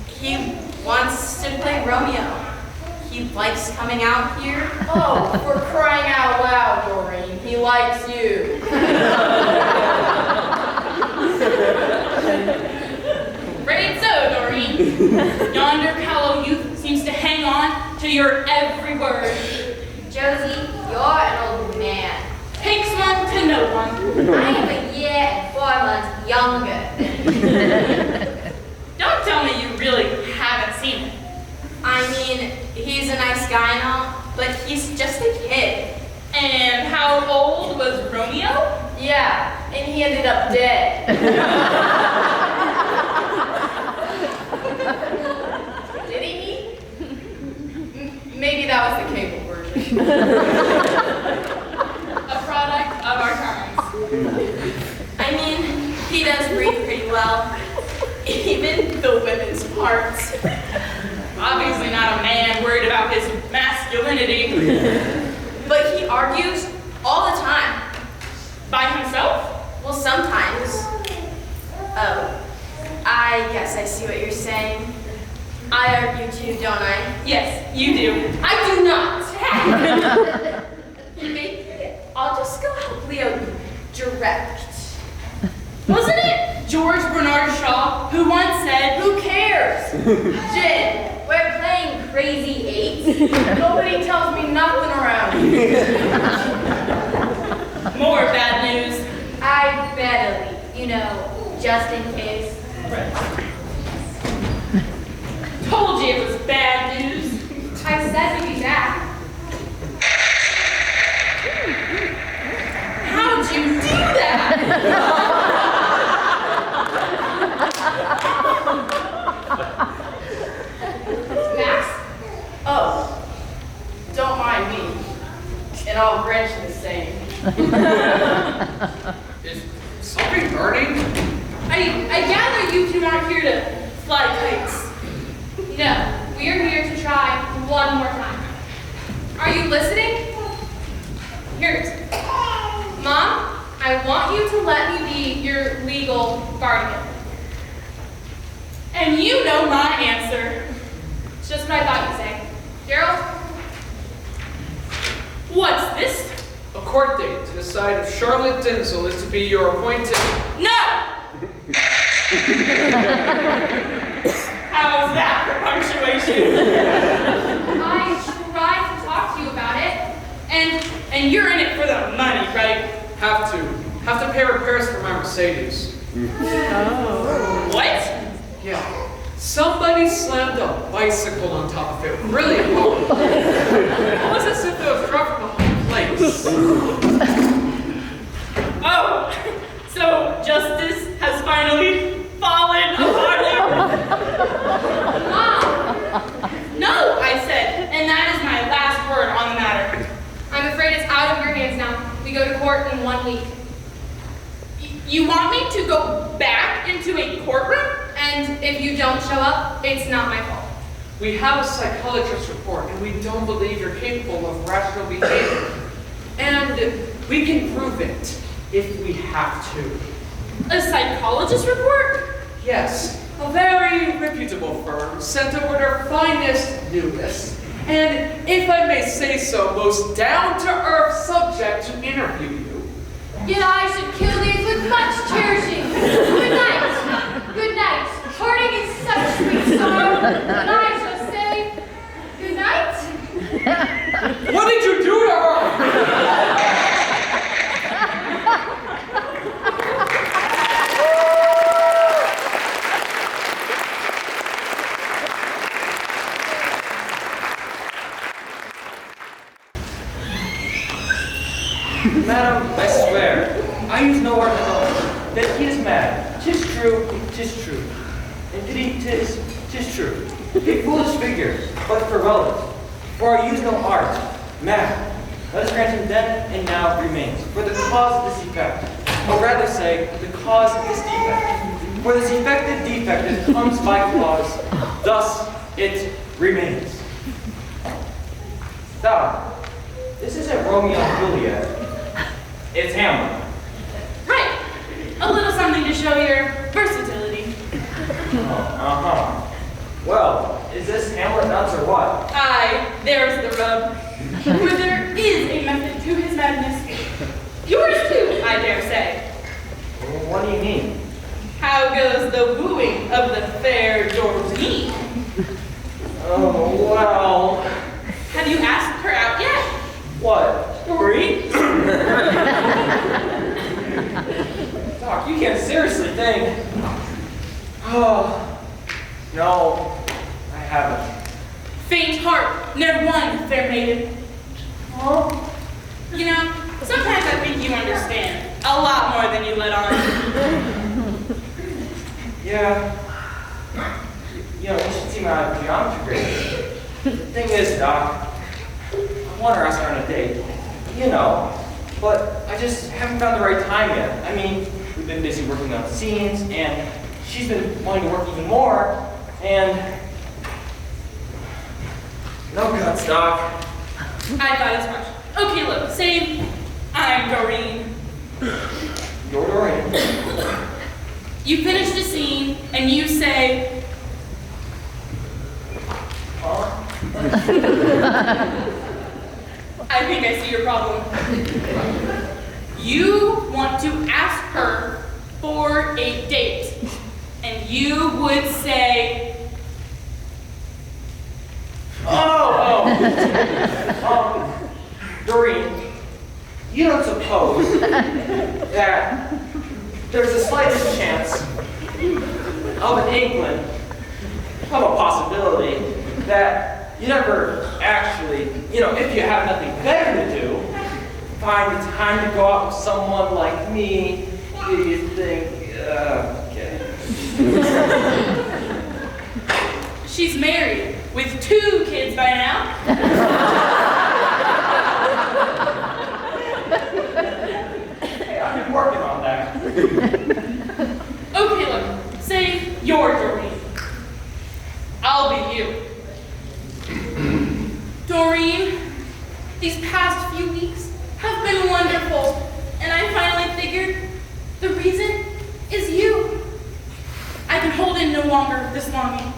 He wants to play Romeo. He likes coming out here. Oh, for crying out loud, Doreen. He likes you. Right so, Doreen. Yonder callow youth seems to hang on to your every word. Josie, you're an old man. Takes one to know one. I am a year and 4 months younger than you. Don't tell me you really haven't seen it. I mean, he's a nice guy and all, but he's just a kid. And how old was Romeo? Yeah, and he ended up dead. Did he? Maybe that was the cable version. A product of our times. I mean, he does read pretty well. Even the women's parts. Obviously not a man worried about his masculinity. But he argues all the time. By himself? Well, sometimes. Oh, I guess I see what you're saying. I argue too, don't I? Yes, you do. I do not. Maybe I'll just go help Leo direct. Wasn't it George Bernard Shaw who once said, Who cares? Jen, we're playing Crazy Eights. Nobody tells me nothing around here. more bad news? I better leave, you know, just in case. Told you it was bad news. I said to be back. How'd you do that? Max? Oh, don't mind me. And I'll grant you the same. Is something burning? I gather you two aren't here to fly kites. No, we are here to try one more time. Are you listening? Here's. Mom, I want you to let me be your legal guardian. And you know my answer. It's just what I thought you'd say. Gerald? What's this? A court date to decide if Charlotte Denzel is to be your appointed... No! How's that for punctuation? I tried to talk to you about it. And you're in it for the money, right? Have to pay repairs for my Mercedes. What? Yeah. Somebody slammed a bicycle on top of it really hard. It was as if it was dropped from a high place. Oh, so justice has finally fallen upon you? Mom! No, I said, and that is my last word on the matter. I'm afraid it's out of your hands now. We go to court in 1 week. You want me to go back into a courtroom? And if you don't show up, it's not my fault. We have a psychologist's report, and we don't believe you're capable of rational behavior. And we can prove it if we have to. A psychologist report? Yes, a very reputable firm sent over their finest, newest, and if I may say so, most down-to-earth subject to interview you. Yet I should kill these with much cherishing. Good night. Good night. Parting is such sweet sorrow, and I shall say, good night. What did you do to her? Madam, I swear, I use no word at all. That he is mad. 'Tis true, 'tis true. Indeed, 'tis true. A foolish figure, but for relevant. For I use no art. Mad. Let us grant him then and now remains, for the cause of this defect, or rather say, the cause of this defect. For this defective comes by clause, thus it remains. Doc, this isn't Romeo and Juliet, it's Hamlet. Right. A little something to show your versatility. Uh-huh. Well, is this Hamlet nuts or what? Aye, there's the rub. For there is a method to his madness. Yours too, I dare say. What do you mean? How goes the wooing of the fair Doreen? Oh, well... Have you asked her out yet? What? Doreen? Doc, you can't seriously think... Oh... No, I haven't. Faint heart, ne'er won, fair maiden. Oh? You know, sometimes I think you understand a lot more than you let on. Yeah. You know, you should see my geometry grades. The thing is, Doc, I want to ask her on a date. You know, but I just haven't found the right time yet. I mean, we've been busy working on scenes, and she's been wanting to work even more, and... No guts, Doc. I thought as much. Okay, look, say I'm Doreen. You're Doreen. You finish the scene, and you say, Huh? I think I see your problem. You want to ask her for a date, and you would say, Doreen, you don't suppose that there's the slightest chance of an inkling, of a possibility, that you never actually, you know, if you have nothing better to do, find the time to go out with someone like me? Do you think, okay. she's married with 2 kids by now. Hey, I've been working on that. Okay, look, say you're Doreen. I'll be you. Doreen, these past few weeks have been wonderful, and I finally figured the reason is you. I can hold in no longer this longing.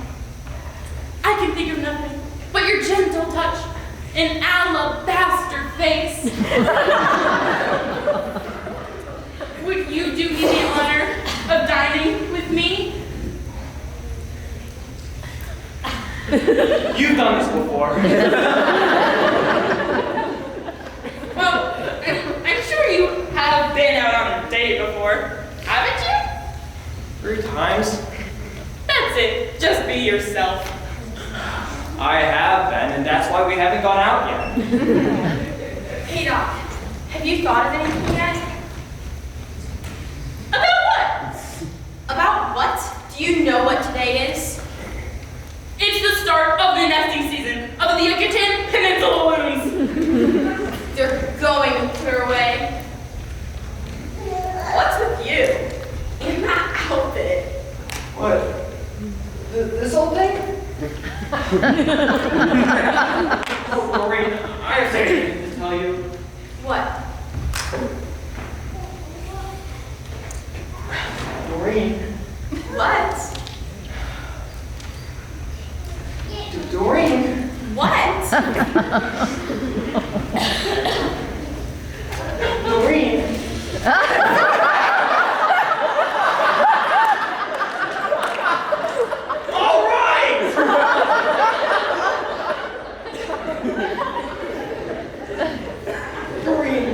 I can think of nothing but your gentle touch and alabaster face. Would you do me the honor of dining with me? You've done this before. Well, I'm sure you have been out on a date before, haven't you? 3 times? That's it, just be yourself. I have been, and that's why we haven't gone out yet. Hey, Doc, have you thought of anything yet? About what? About what? Do you know what today is? It's the start of the nesting season of the Yucatan Peninsula loons. They're going to clear away. What's with you? In that outfit. What? This whole thing? Oh, Doreen, I have something to tell you. What? Doreen. What? Doreen. What? Doreen. All right! Doreen.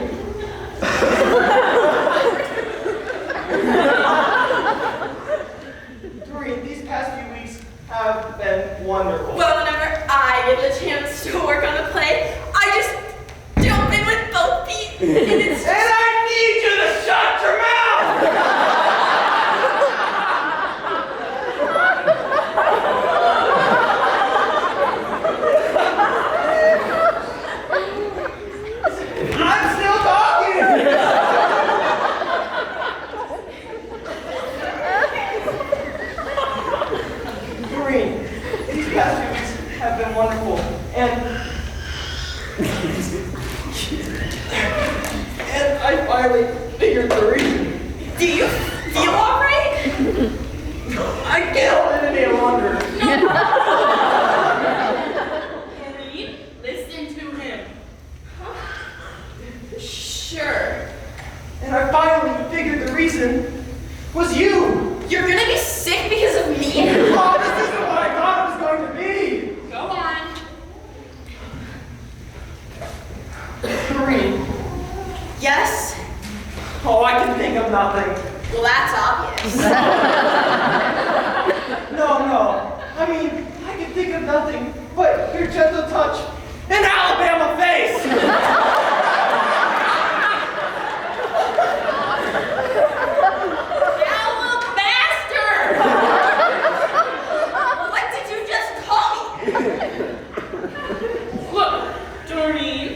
figured the reason was you. You're gonna be sick because of me? Oh, this isn't what I thought it was going to be. Go on. Doreen. Yes? Oh, I can think of nothing. Well, that's obvious. No. I mean, I can think of nothing but your gentle touch and Alabama face. Alabaster! What did you just call me? Look, Doreen,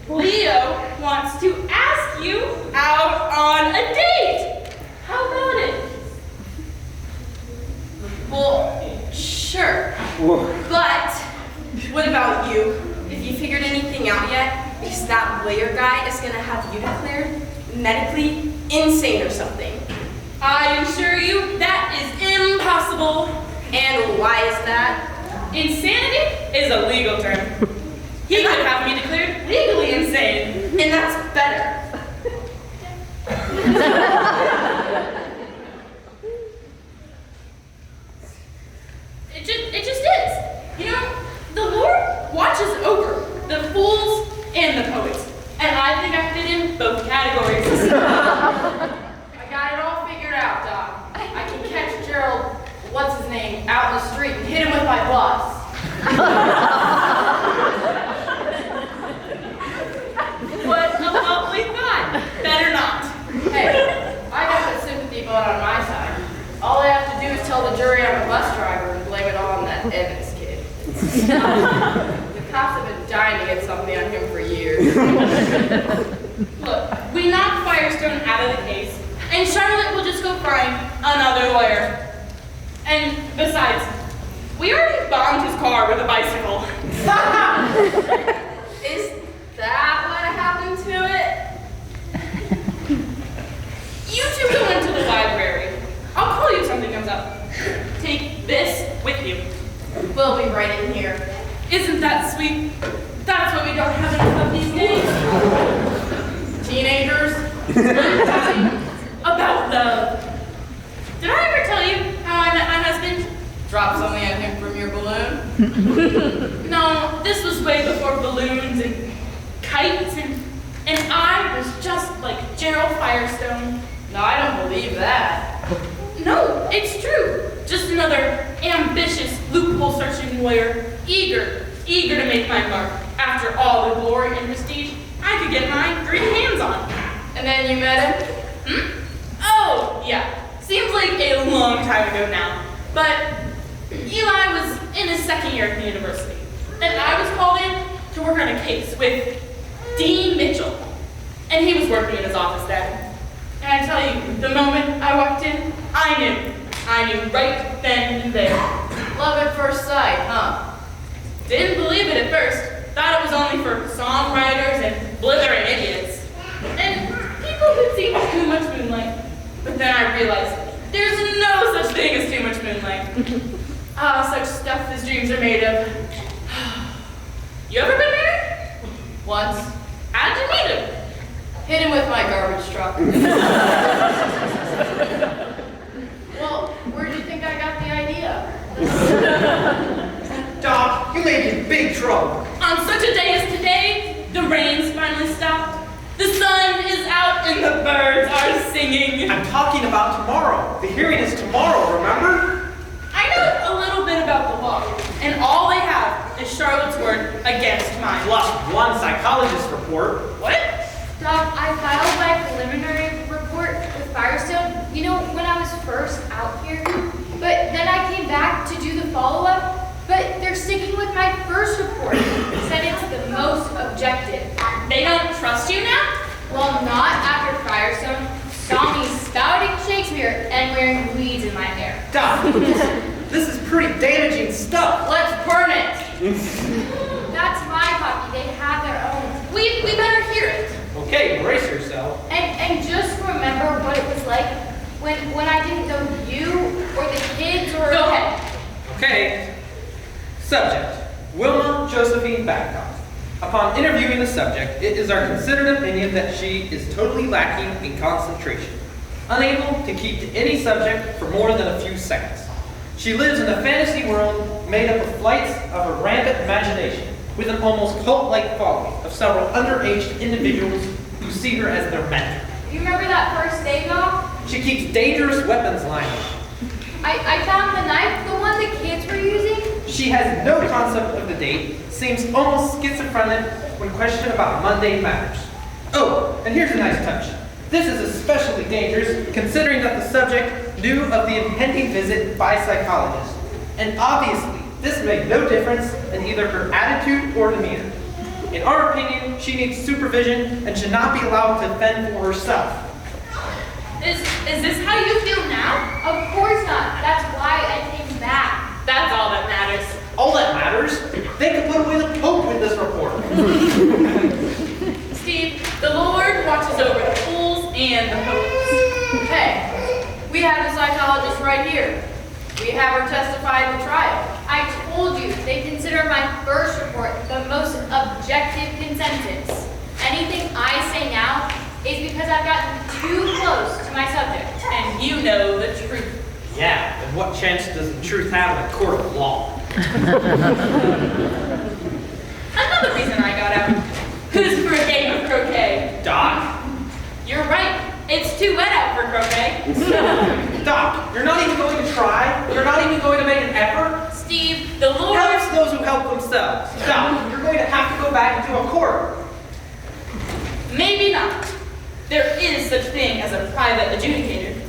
Leo wants to ask you out on a date. How about it? Well, sure. But what about you? If you figured anything out yet, because that lawyer guy is gonna have you declared medically insane or something. I assure you that is impossible. And why is that? Insanity is a legal term. He could have me declared legally insane. And that's better. It just is. You know, the Lord watches over the fools and the poets. And I think I fit in both categories. I got it all figured out, Doc. I can catch Gerald, what's his name, out in the street and hit him with my bus. What a lovely thought. Better not. Hey, I got the sympathy vote on my side. All I have to do is tell the jury I'm a bus driver and blame it all on that Evans kid. The cops have been dying to get something on him for years. Look, we knocked Firestone out of the case, and Charlotte will just go find another lawyer. And besides, we already bombed his car with a bicycle. Is that what happened to it? You two go into the library. I'll call you if something comes up. Take this with you. We'll be right in here. Isn't that sweet? That's what we don't have enough of these days. Teenagers? I'm talking about love. Did I ever tell you how I met my husband? Drop something at him from your balloon? No, this was way before balloons and kites, and I was just like Gerald Firestone. No, I don't believe that. No, it's true. Just another ambitious, loophole-searching lawyer, eager to make my mark. After all the glory and prestige I could get my green hands on. And then you met him? Oh, yeah. Seems like a long time ago now. But Eli was in his second year at the university, and I was called in to work on a case with Dean Mitchell. And he was working in his office then. And I tell you, the moment I walked in, I knew right then and there. Love at first sight, huh? Didn't believe it at first. Thought it was only for songwriters and blithering idiots. And people who'd seen too much moonlight. But then I realized there's no such thing as too much moonlight. Such stuff as dreams are made of. You ever been married? Once. How'd you meet him? Hit him with my garbage truck. Well, where do you think I got the idea? Doc, you may be in big trouble. On such a day as today, the rain's finally stopped. The sun is out and the birds are singing. I'm talking about tomorrow. The hearing is tomorrow, remember? I know a little bit about the law, and all they have is Charlotte's word against mine. Plus one psychologist report. What? Doc, I filed my preliminary report with Firestone, you know, when I was first out here. But then I came back to do the follow-up, but they're sticking with my first report. Said it's the most objective. They don't trust you now? Well, not after Firestone saw me spouting Shakespeare and wearing weeds in my hair. Doc, this is pretty damaging stuff. Let's burn it! That's my copy. They have their own. We better hear it. Okay, brace yourself. And just remember what it was like when I didn't know you or the kids or... Go ahead. Okay. Subject, Wilma Josephine Babcock. Upon interviewing the subject, it is our considered opinion that she is totally lacking in concentration. unable to keep to any subject for more than a few seconds. She lives in a fantasy world made up of flights of her rampant imagination, with an almost cult-like following of several underage individuals who see her as their mentor. You remember that first day, Doc? She keeps dangerous weapons lying around. I found the knife, the one the kids were using. She has no concept of the date, seems almost schizophrenic when questioned about mundane matters. Oh, and here's a nice touch. This is especially dangerous considering that the subject knew of the impending visit by psychologists. And obviously, this made no difference in either her attitude or demeanor. In our opinion, she needs supervision and should not be allowed to fend for herself. Is this how you feel now? Of course not. That's why I came back. That's all that matters. All that matters, they could put away the Pope with this report. Steve, the Lord watches over the fools and the popes. Hey, we have the psychologist right here. We have her testify at the trial. I told you, they consider my first report the most objective consensus. Anything I say now is because I've gotten too close to my subject. And you know the truth. Yeah, and what chance does the truth have in a court of law? Another reason I got out. Who's for a game of croquet? Doc? You're right. It's too wet out for croquet. Doc, you're not even going to try? You're not even going to make an effort? Steve, the Lord... Helps those who help themselves. Doc, you're going to have to go back into a court. Maybe not. There is such thing as a private adjudicator.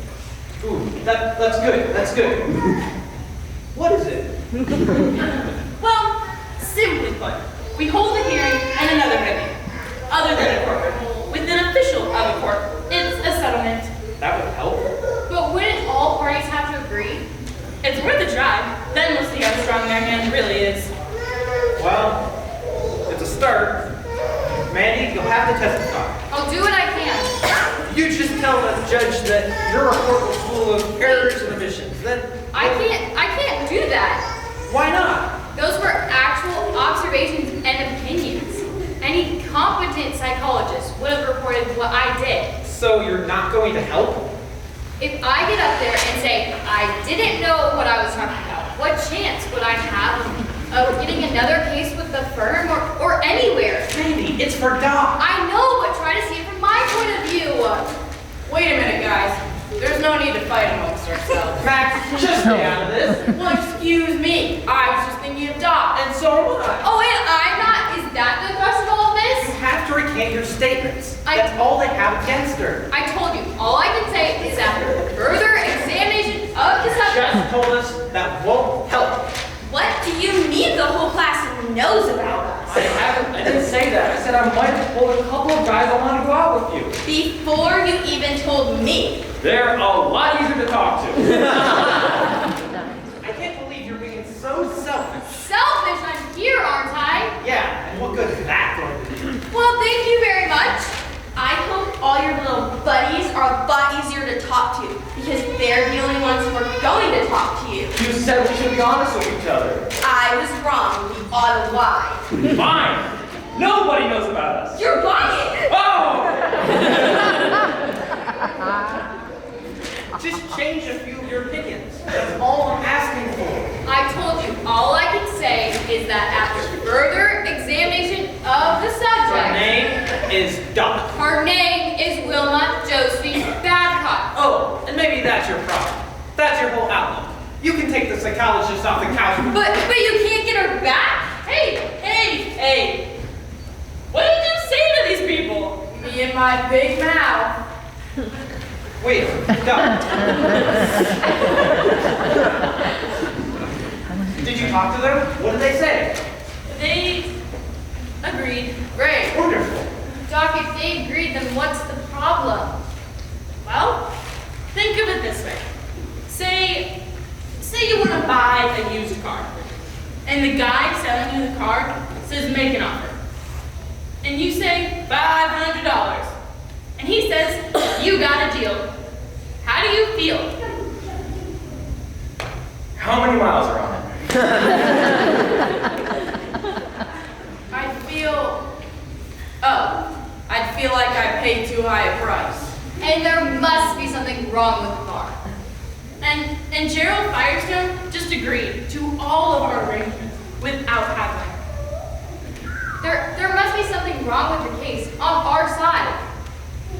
Ooh, that's good, that's good. What is it? Well, simply put, we hold a hearing and another hearing. Other than a courtroom, with an official of a court, it's a settlement. That would help. But wouldn't all parties have to agree? It's worth a try. Then we'll see how strong their hand really is. Well, it's a start. Mandy, you'll have to testify. I'll do what I can. You just tell the judge that your report was full of errors and omissions. Then I can't do that. why not? Those were actual observations and opinions. Any competent psychologist would have reported what I did. So you're not going to help? If I get up there and say, I didn't know what I was talking about, what chance would I have of getting another case with the firm or anywhere? Mandy, it's for Doc. I know, but try to see it from my point of view. Wait a minute, guys. There's no need to fight amongst ourselves. Max, just stay out of this. Well, excuse me. I was just thinking of Doc. And so am I. Oh, and I'm not. Is that the thrust of all of You this? have to recant your statements. I- That's all they have against her. I told you, all I can say is after further examination of the subject. Just told us that won't help. What do you mean the whole class knows about us? I didn't say that. I said I might have told a couple of guys I wanted to go out with you. Before you even told me. They're a lot easier to talk to. I can't believe you're being so selfish. Selfish, I'm here, aren't I? Yeah, and what good is that going to do? Well, thank you very much. I hope all your little buddies are a lot easier to talk to because they're the only ones who are going to talk to you. You said we should be honest with each other. I was wrong. We ought to lie. Fine. Nobody knows about us. You're lying. Oh! Just change a few of your opinions. That's all I'm asking for. I told you, all I can say is that after further examination of the Her subject, name is Doc. her name is Wilma Josephine Babcock. Oh, and maybe that's your problem. That's your whole outlook. You can take the psychologist off the couch. But you can't get her back? Hey! What did you say to these people? Me and my big mouth. Wait, Doc. Did you talk to them? What did they say? They agreed. Great. Wonderful. Doc, if they agreed, then what's the problem? Well, think of it this way. Say you want to buy a used car, and the guy selling you the car says make an offer. And you say $500. And he says, you got a deal. How do you feel? How many miles are on it? I'd feel like I paid too high a price. And there must be something wrong with the car. And Gerald Firestone just agreed to all of our arrangements without haggling. There must be something wrong with your case on our side.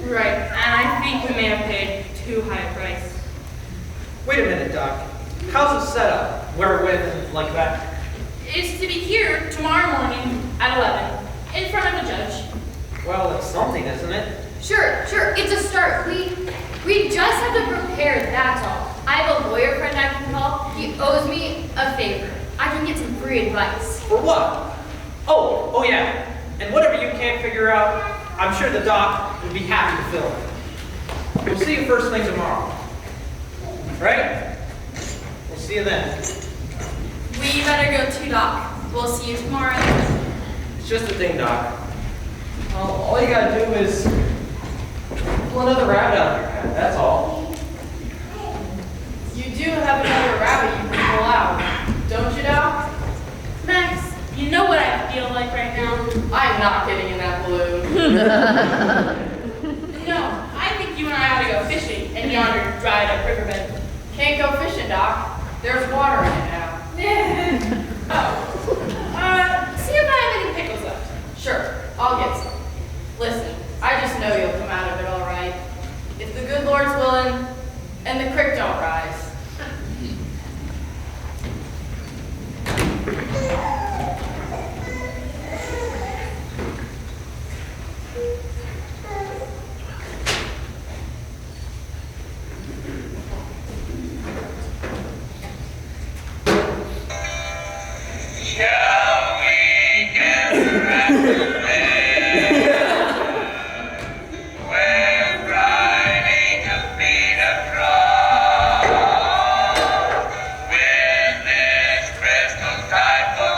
Right, and I think we may have paid too high a price. Wait a minute, Doc. How's it set up? Where, when, and like that? It's to be here tomorrow morning at 11 in front of a judge. Well, it's something, isn't it? Sure, it's a start. We just have to prepare, that's all. I have a lawyer friend I can call. He owes me a favor. I can get some free advice. For what? Oh yeah. And whatever you can't figure out, I'm sure the doc would be happy to fill in. We'll see you first thing tomorrow. Right? We'll see you then. We better go too, Doc. We'll see you tomorrow. It's just a thing, Doc. Well, all you gotta do is pull another rabbit out of your hat, that's all. You do have another rabbit you can pull out, don't you, Doc? Max, you know what I feel like right now? I'm not getting in that balloon. No, I think you and I ought to go fishing in yonder dried up riverbed. Can't go fishing, Doc. There's water in it now. See if I have any pickles left. Sure, I'll get some. Listen, I just know you'll come out of it all right. If the good Lord's willing, and the creek don't rise. Shall we gather at the where riding a beat of drum with this crystal type of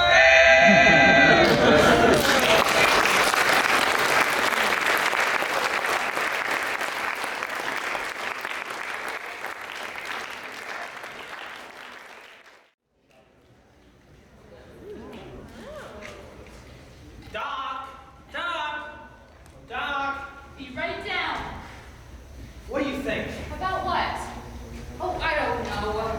Doc! Be right down. What do you think? About what? Oh, I don't know.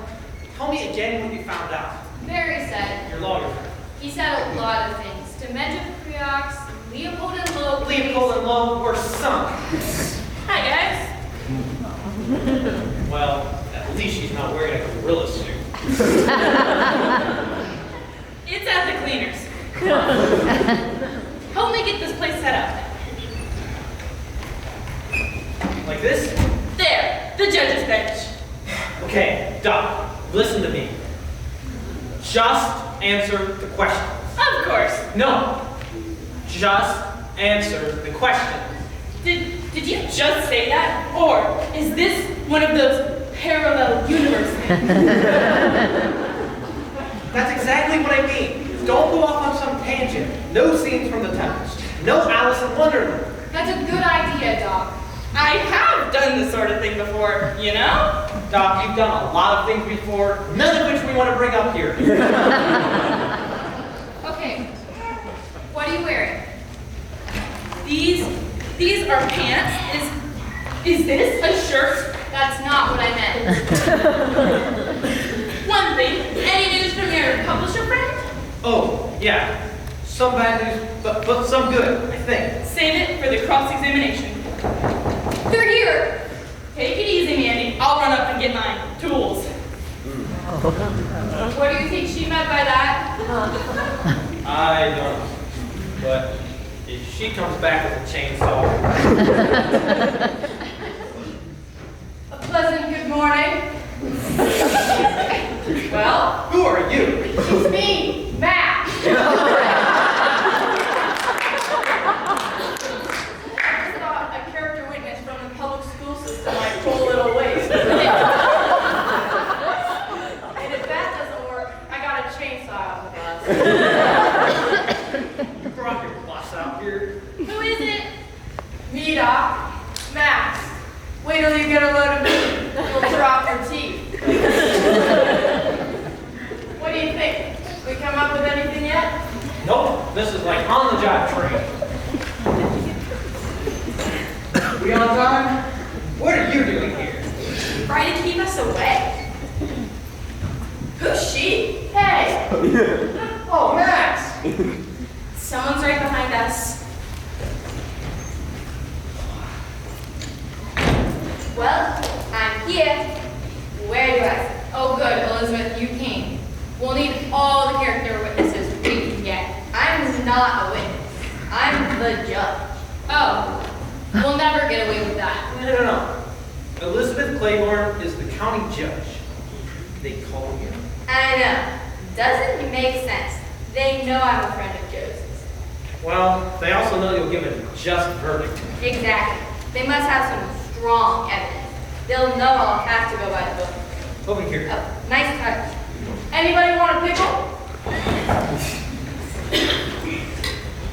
Tell me again what you found out. Mary said, Your lawyer friend. he said a lot of things. Dementia Preox, Leopold and Lowe. Leopold and Lowe were sunk. Hi, guys. Well, at least she's not wearing a gorilla suit. It's at the cleaners. Help me get this place set up. Like this? There, the judge's bench. Okay, Doc, listen to me. Just answer the question. Of course. No, just answer the question. Did you just say that? Or is this one of those parallel universe things? That's exactly what I mean. Don't go off on some tangent. No scenes from The Tempest. No Alice in Wonderland. That's a good idea, Doc. I have done this sort of thing before, you know? Doc, you've done a lot of things before, none of which we want to bring up here. Okay. What are you wearing? These are pants. Is this a shirt? That's not what I meant. One thing, any news from your publisher friend? Oh, yeah. Some bad news, but some good, I think. Save it for the cross-examination. They're here. Take it easy, Mandy. I'll run up and get my tools. What do you think she meant by that? I don't know. But if she comes back with a chainsaw. A pleasant good morning. Well, Who are you? it's me, Matt. I just thought a character witness from the public school system might pull a little waste. And if that doesn't work, I got a chainsaw on the bus. You brought your bus out here. Who is it? Me, Doc. Max. Wait till you get a load of me. You'll drop your teeth. What do you think? We come up us away. Who's she? Hey, Oh, Max! Someone's right behind us. well, I'm here. Where do I sit? Oh, good, Elizabeth, you came. We'll need all the character witnesses we can get. I'm not a witness. I'm the judge. Oh, we'll never get away with that. No. Elizabeth Claiborne is the county judge. They call you. I know. Doesn't make sense. They know I'm a friend of Joseph's. Well, they also know you'll give a just verdict. Exactly. They must have some strong evidence. They'll know I'll have to go by the book. Over here. Oh, nice touch. Anybody want a pickle?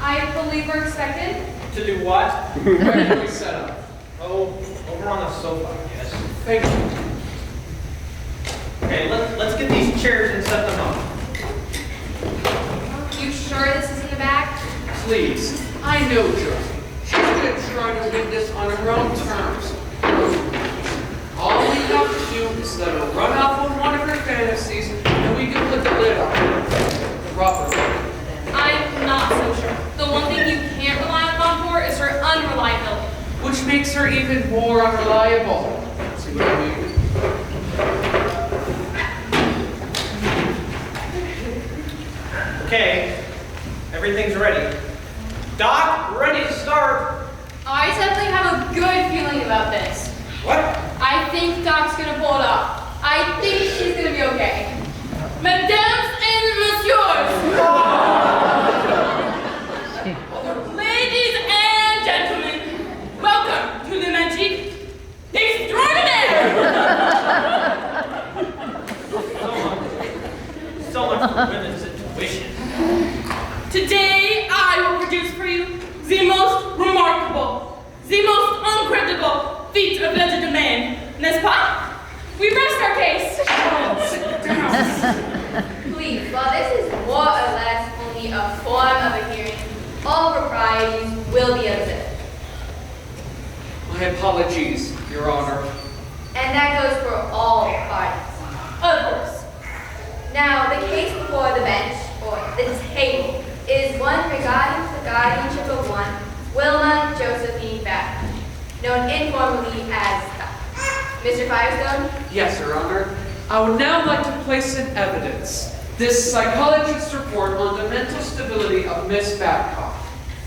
I believe we're expected. To do what? Where do we set up? Oh, over on the sofa, I guess. Thank you. Okay, let's get these chairs and set them up. You sure this is in the back? Please, I know Josie. She's going to try to witness on her own terms. All we have to do is let her run off on one of her fantasies, and we can put the lid on her. Properly. I'm not so sure. The one thing you can't rely upon for is her unreliability. Which makes her even more unreliable. See what I mean? Okay, everything's ready. Doc, we're ready to start. I definitely have a good feeling about this. What? I think Doc's gonna pull it off. I think she's gonna be okay. Mesdames and messieurs! Ladies and gentlemen, welcome to the Magic Extraordinaire! So much for women's intuition. Today, I will produce for you the most remarkable, the most incredible feat of legerdemain, n'est-ce pas? We rest our case. Please, while this is more or less only a form of a hearing, all proprieties will be observed. My apologies, Your Honor. And that goes for all parties. Of course. Now, the case before the bench, or the table, is one regarding the guardianship of one Wilma Josephine Batten, known informally as Mr. Firestone. Yes, Your Honor. I would now like to place in evidence this psychologist's report on the mental stability of Miss Babcock.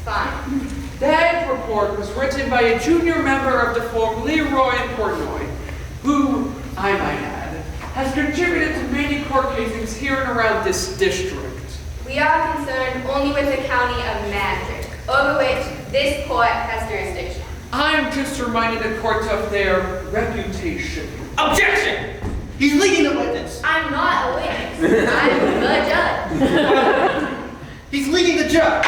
Fine. That report was written by a junior member of the firm Leroy and Portnoy, who, I might add, has contributed to many court cases here and around this district. We are concerned only with the county of Mandrake, over which this court has jurisdiction. I'm just reminding the court of their reputation. Objection! He's leading the witness. I'm not a witness. I'm the judge. He's leading the judge.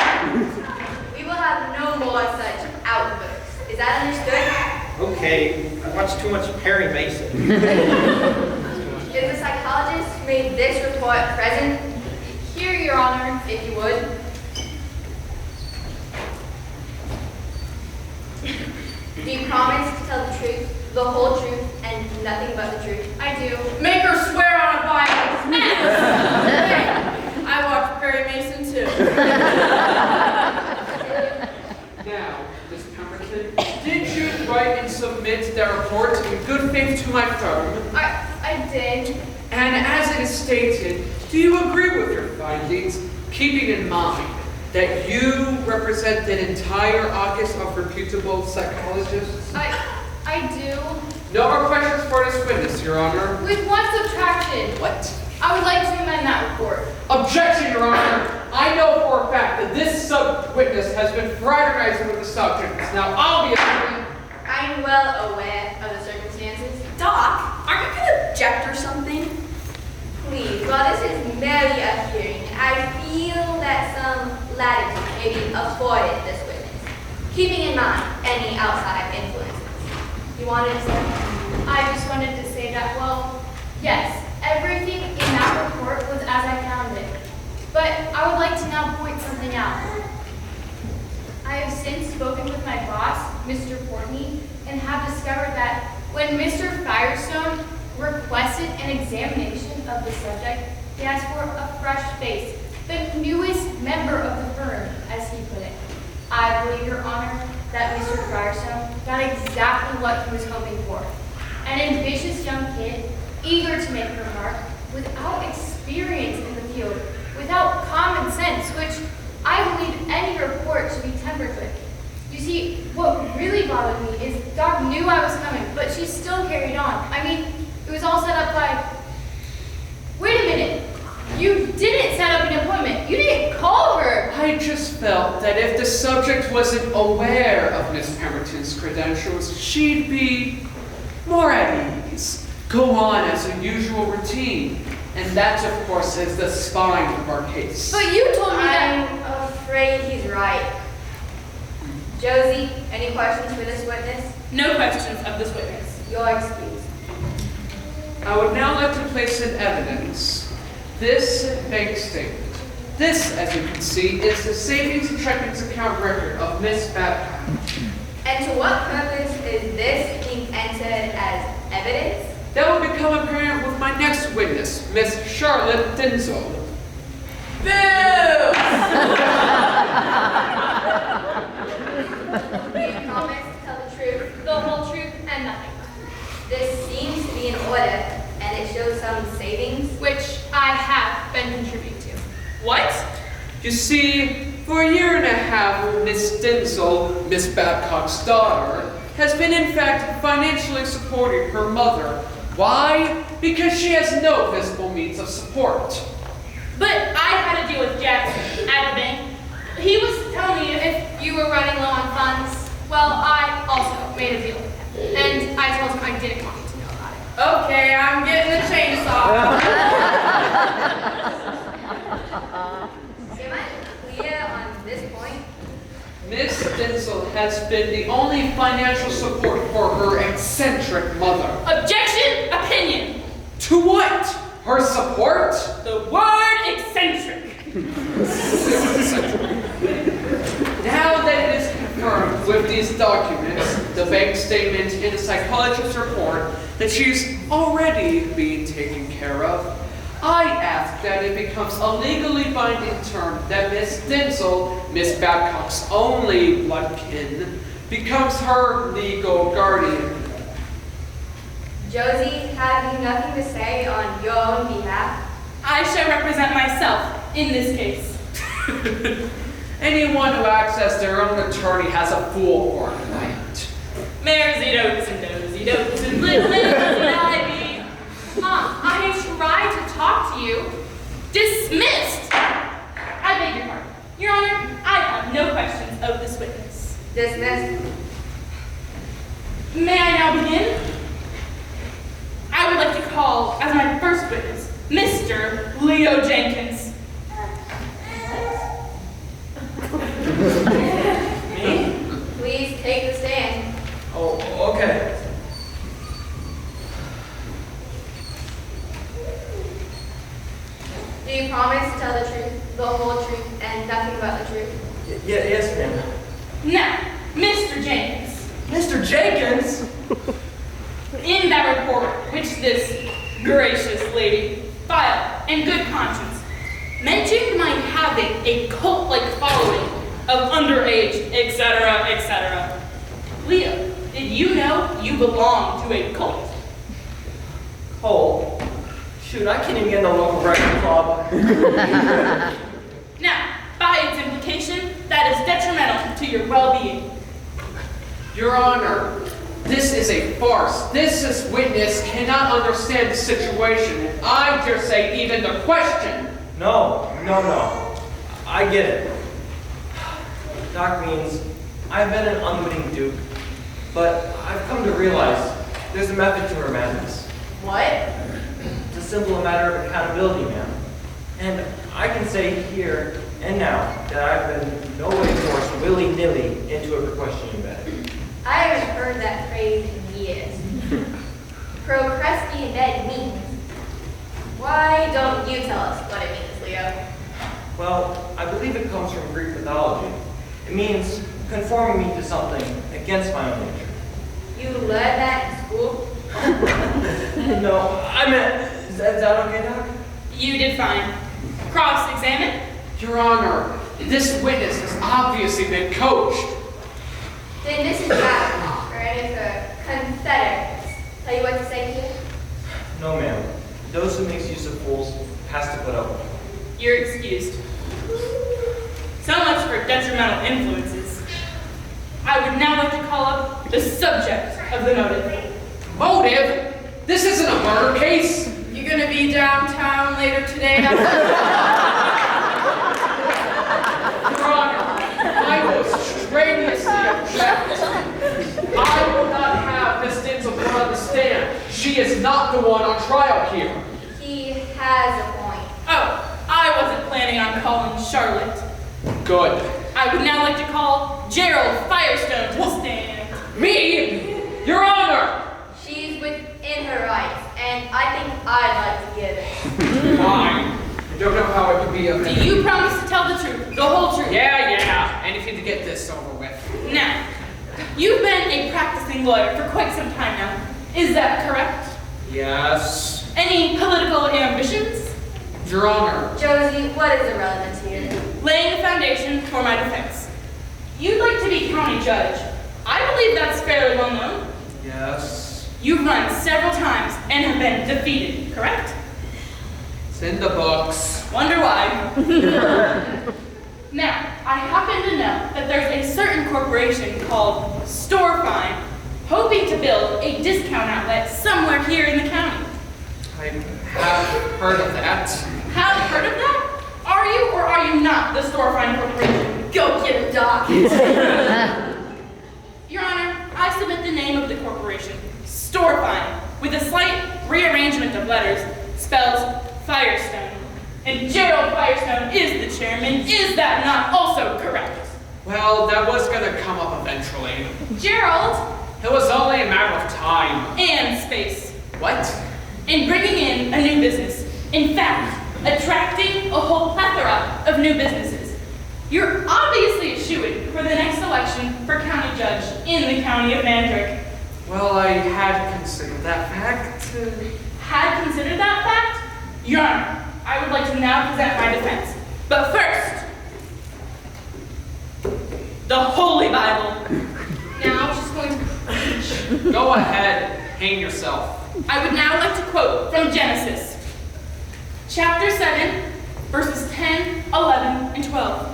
We will have no more such outbursts. Is that understood? Okay, I watched too much Perry Mason. Is the psychologist who made this report present? Here, Your Honor. If you would. Do you promise to tell the truth, the whole truth, and nothing but the truth? I do. Make her swear on a Bible. Hey, I watched Perry Mason too. Now, Miss Pemberton, did you write and submit that report in good faith to my firm? I did. And as it is stated, do you agree with your findings, keeping in mind that you represent the entire office of reputable psychologists? I do. No more questions for this witness, Your Honor. With one subtraction. What? I would like to amend that report. Objection, Your Honor. I know for a fact that this sub-witness has been fraternizing with the subjects. Now, obviously... I'm well aware of the circumstances. Doc, are you gonna object or something? Please, while this is merely a hearing, I feel that some latitude may be afforded this witness, keeping in mind any outside influences. You wanted to say? I just wanted to say that, well, yes, everything in that report was as I found it. But I would like to now point something out. I have since spoken with my boss, Mr. Portney, and have discovered that when Mr. Firestone requested an examination of the subject, he asked for a fresh face, the newest member of the firm, as he put it. I believe, Your Honor, that Mr. Firestone got exactly what he was hoping for. An ambitious young kid, eager to make her mark, without experience in the field, without common sense, which I believe any report should be tempered with. You see, what really bothered me is Doc knew I was coming, but she still carried on. I mean, it was all set up by... Wait a minute. You didn't set up an appointment. You didn't call her. I just felt that if the subject wasn't aware of Miss Pemberton's credentials, she'd be more at ease, go on as her usual routine. And that, of course, is the spine of our case. But you told me that... I'm afraid he's right. Josie, any questions for this witness? No questions of this witness. You're excused. I would now like to place in evidence this bank statement. This, as you can see, is the savings and checkings account record of Miss Babcock. And to what purpose is this being entered as evidence? That will become apparent with my next witness, Miss Charlotte Denzel. Boo! Do you promise to tell the truth? the whole truth and nothing but. This seems to be in order, and it shows some savings. Which I have been contributing to. What? You see, for a year and a half, Miss Denzel, Miss Babcock's daughter, has been in fact financially supporting her mother. Why? Because she has no visible means of support. But I had a deal with Jackson at the bank. He was telling me If you were running low on funds, well, I also made a deal with him. And I told him I didn't want you to know about it. Okay, I'm getting a chainsaw. Am I clear on this point? Miss Denzel has been the only financial support for her eccentric mother. objection, opinion. To what? Her support? The word eccentric. Now that it is confirmed with these documents, the bank statement and the psychologist's report, that she's already being taken care of, I ask that it becomes a legally binding term that Miss Denzel, Miss Babcock's only blood kin, becomes her legal guardian. Josie, have you nothing to say on your own behalf? I shall represent myself in this case. Anyone who acts as their own attorney has a fool for a client. Maresy dotes and dozy dotes and little ivy. Mom, I tried to talk to you. Dismissed. I beg your pardon. Your Honor, I have no questions of this witness. Dismissed. May I now begin? I would like to call as my first witness, Mr. Leo Jenkins. Me? Please take the stand. Oh, okay. Do you promise to tell the truth, the whole truth, and nothing but the truth? Yes, ma'am. Now, Mr. Jenkins, Mr. Jenkins? in that report which this gracious lady filed in good conscience mentioned my having a cult-like following of underage, etc., etc. Leo, did you know you belong to a cult? Oh, shoot, I can't even get in the local breakfast club. Now, by its implication, that is detrimental to your well-being. Your Honor, this is a farce. This witness cannot understand the situation, and I dare say even the question. No. I get it. Doc means I've been an unwitting dupe, but I've come to realize there's a method to her madness. What? It's a simple matter of accountability, ma'am. And I can say here and now that I've been no way forced willy-nilly into a questioning bed. I haven't heard that phrase in years. Procrastinate means. Why don't you tell us what it means, Leo? Well, I believe it comes from Greek mythology. It means conforming me to something against my own nature. You learned that in school? No, I meant, is that okay, Doc? You did fine. Cross-examine. Your Honor, this witness has obviously been coached. Then this is bad, or it is a Confederate. Tell you what to say here? No, ma'am. Those who makes use of fools has to put up with them. You're excused. So much for detrimental influences. I would now like to call up the subject of the motive. Motive? This isn't a murder case. You gonna be downtown later today? Your Honor, I will strenuously object. I will not have Miss Dinsel put on the stand. She is not the one on trial here. He has a point. Oh, I wasn't planning on calling Charlotte. Good. I would now like to call Gerald Firestone to the stand. Me? Your Honor! She's within her rights, and I think I'd like to give it. Fine. I don't know how it could be of Do you promise to tell the truth, the whole truth? Yeah. Anything to get this over with. Now, you've been a practicing lawyer for quite some time now. Is that correct? Yes. Any political ambitions? Your Honor. Josie, what is the relevance here? Laying the foundation for my defense. You'd like to be county judge. I believe that's fairly well known. Yes. You've run several times and have been defeated, correct? It's in the books. Wonder why. Now, I happen to know that there's a certain corporation called Storefine hoping to build a discount outlet somewhere here in the county. I have heard of that. Have heard of that? Are you or are you not the Storefine Corporation? Go get him, Doc. Your Honor, I submit the name of the corporation, Storefine, with a slight rearrangement of letters, spells Firestone. And Gerald Firestone is the chairman. Is that not also correct? Well, that was gonna come up eventually. Gerald It was only a matter of time. and space. What? In bringing in a new business. In fact, attracting a whole plethora of new businesses. You're obviously a shoo-in for the next election for county judge in the county of Mandrake. Well, I had considered that fact. Had considered that fact? Your Honor, I would like to now present my defense. But first, the Holy Bible. Now she's going to preach. Go ahead, hang yourself. I would now like to quote from Genesis, chapter 7, verses 10, 11, and 12.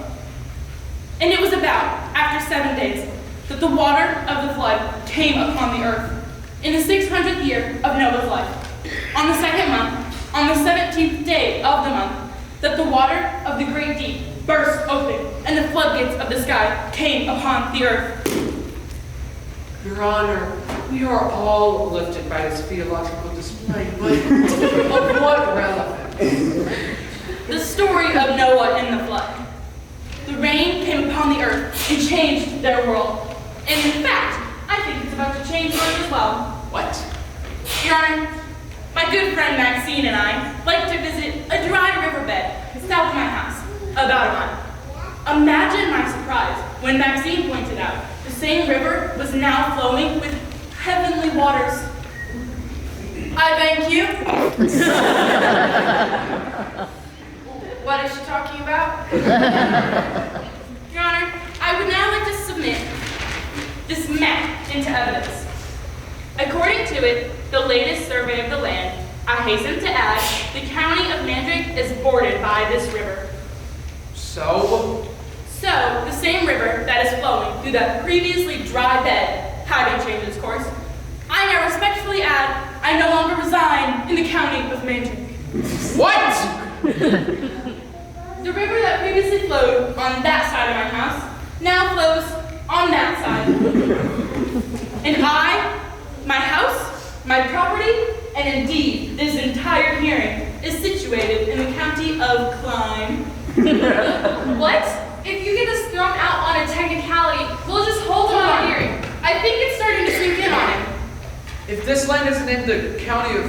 And it was about, after 7 days, that the water of the flood came upon the earth, in the 600th year of Noah's life, on the 2nd month, on the 17th day of the month, that the water of the great deep burst open, and the floodgates of the sky came upon the earth. Your Honor, we are all lifted by this theological display, but of what relevance? The story of Noah and the flood. The rain came upon the earth and changed their world. And in fact, I think it's about to change yours as well. What? Your Honor, my good friend Maxine and I like to visit a dry riverbed south of my house, about a mile. Imagine my surprise when Maxine pointed out the same river was now flowing with heavenly waters. I thank you. What is she talking about? Your Honor, I would now like to submit this map into evidence. According to it, the latest survey of the land, I hasten to add, the county of Mandrake is bordered by this river. So? So, the same river that is flowing through that previously dry bed, having changed its course, I now respectfully add, I no longer reside in the county of Mandrake. What? The river that previously flowed on that side of my house now flows on that side. And I, my house, my property, and indeed this entire hearing is situated in the county of Klein. What? If you get us thrown out on a technicality, we'll just hold him on hearing. I think it's starting to sink in on him. If this land isn't in the county of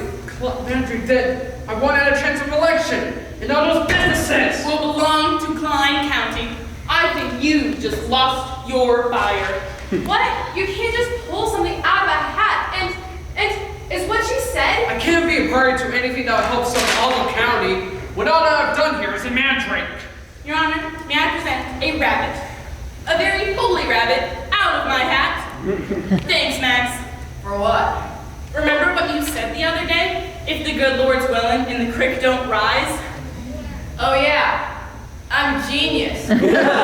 Mandrake, then I won't have a chance of election, and all those businesses Will belong to Klein County. I think you just lost your fire. What? You can't just pull something out of a hat and is what she said? I can't grants or anything that would help some other county when all that I've done here is a mandrake. Your Honor, may I present a rabbit? A very holy rabbit out of my hat. Thanks, Max. For what? Remember what you said the other day? If the good Lord's willing and the creek don't rise? Oh yeah, I'm genius. Mrs.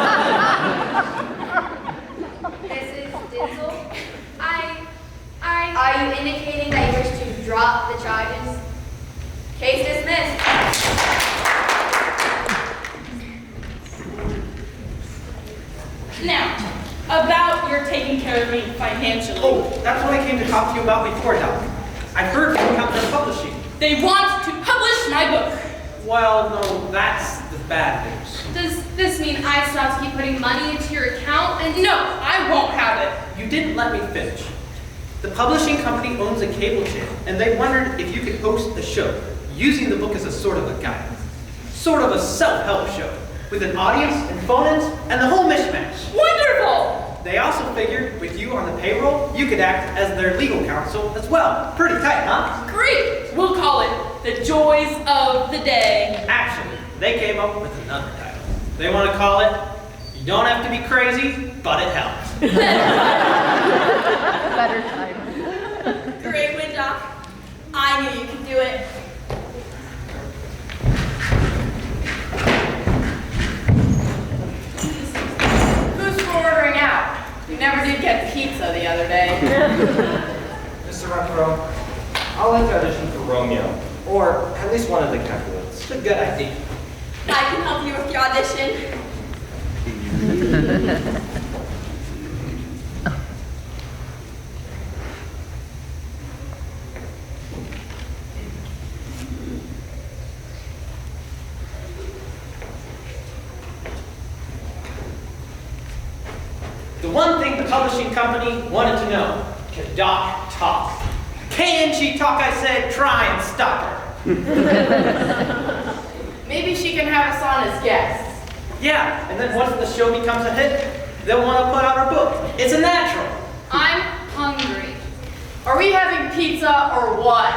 Dinsel, are you indicating that you wish to drop the charges? Case dismissed. Now, about your taking care of me financially. Oh, that's what I came to talk to you about before, Doc. I've heard from Kepler Publishing. They want to publish my book. Well, no, that's the bad news. Does this mean I still have to keep putting money into your account? And no, I won't have it. You didn't let me finish. The publishing company owns a cable channel, and they wondered if you could host a show using the book as a sort of a guide. Sort of a self-help show, with an audience and phone-ins and the whole mishmash. Wonderful! They also figured, with you on the payroll, you could act as their legal counsel as well. Pretty tight, huh? Great! We'll call it The Joys of the Day. Actually, they came up with another title. They want to call it, You Don't Have to Be Crazy, But It Helps. Better time. Great win, Doc. I knew you could do it. Who's for ordering out? You never did get pizza the other day. Mr. Renfro, I'll like to audition for Romeo, or at least one of the Capulets. It's a good idea. I can help you with your audition. The one thing the publishing company wanted to know, can Doc talk? Can she talk? I said, try and stop her. Maybe she can have us on as guests. Yeah, and then once the show becomes a hit, they'll want to put out her book. It's a natural. I'm hungry. Are we having pizza or what?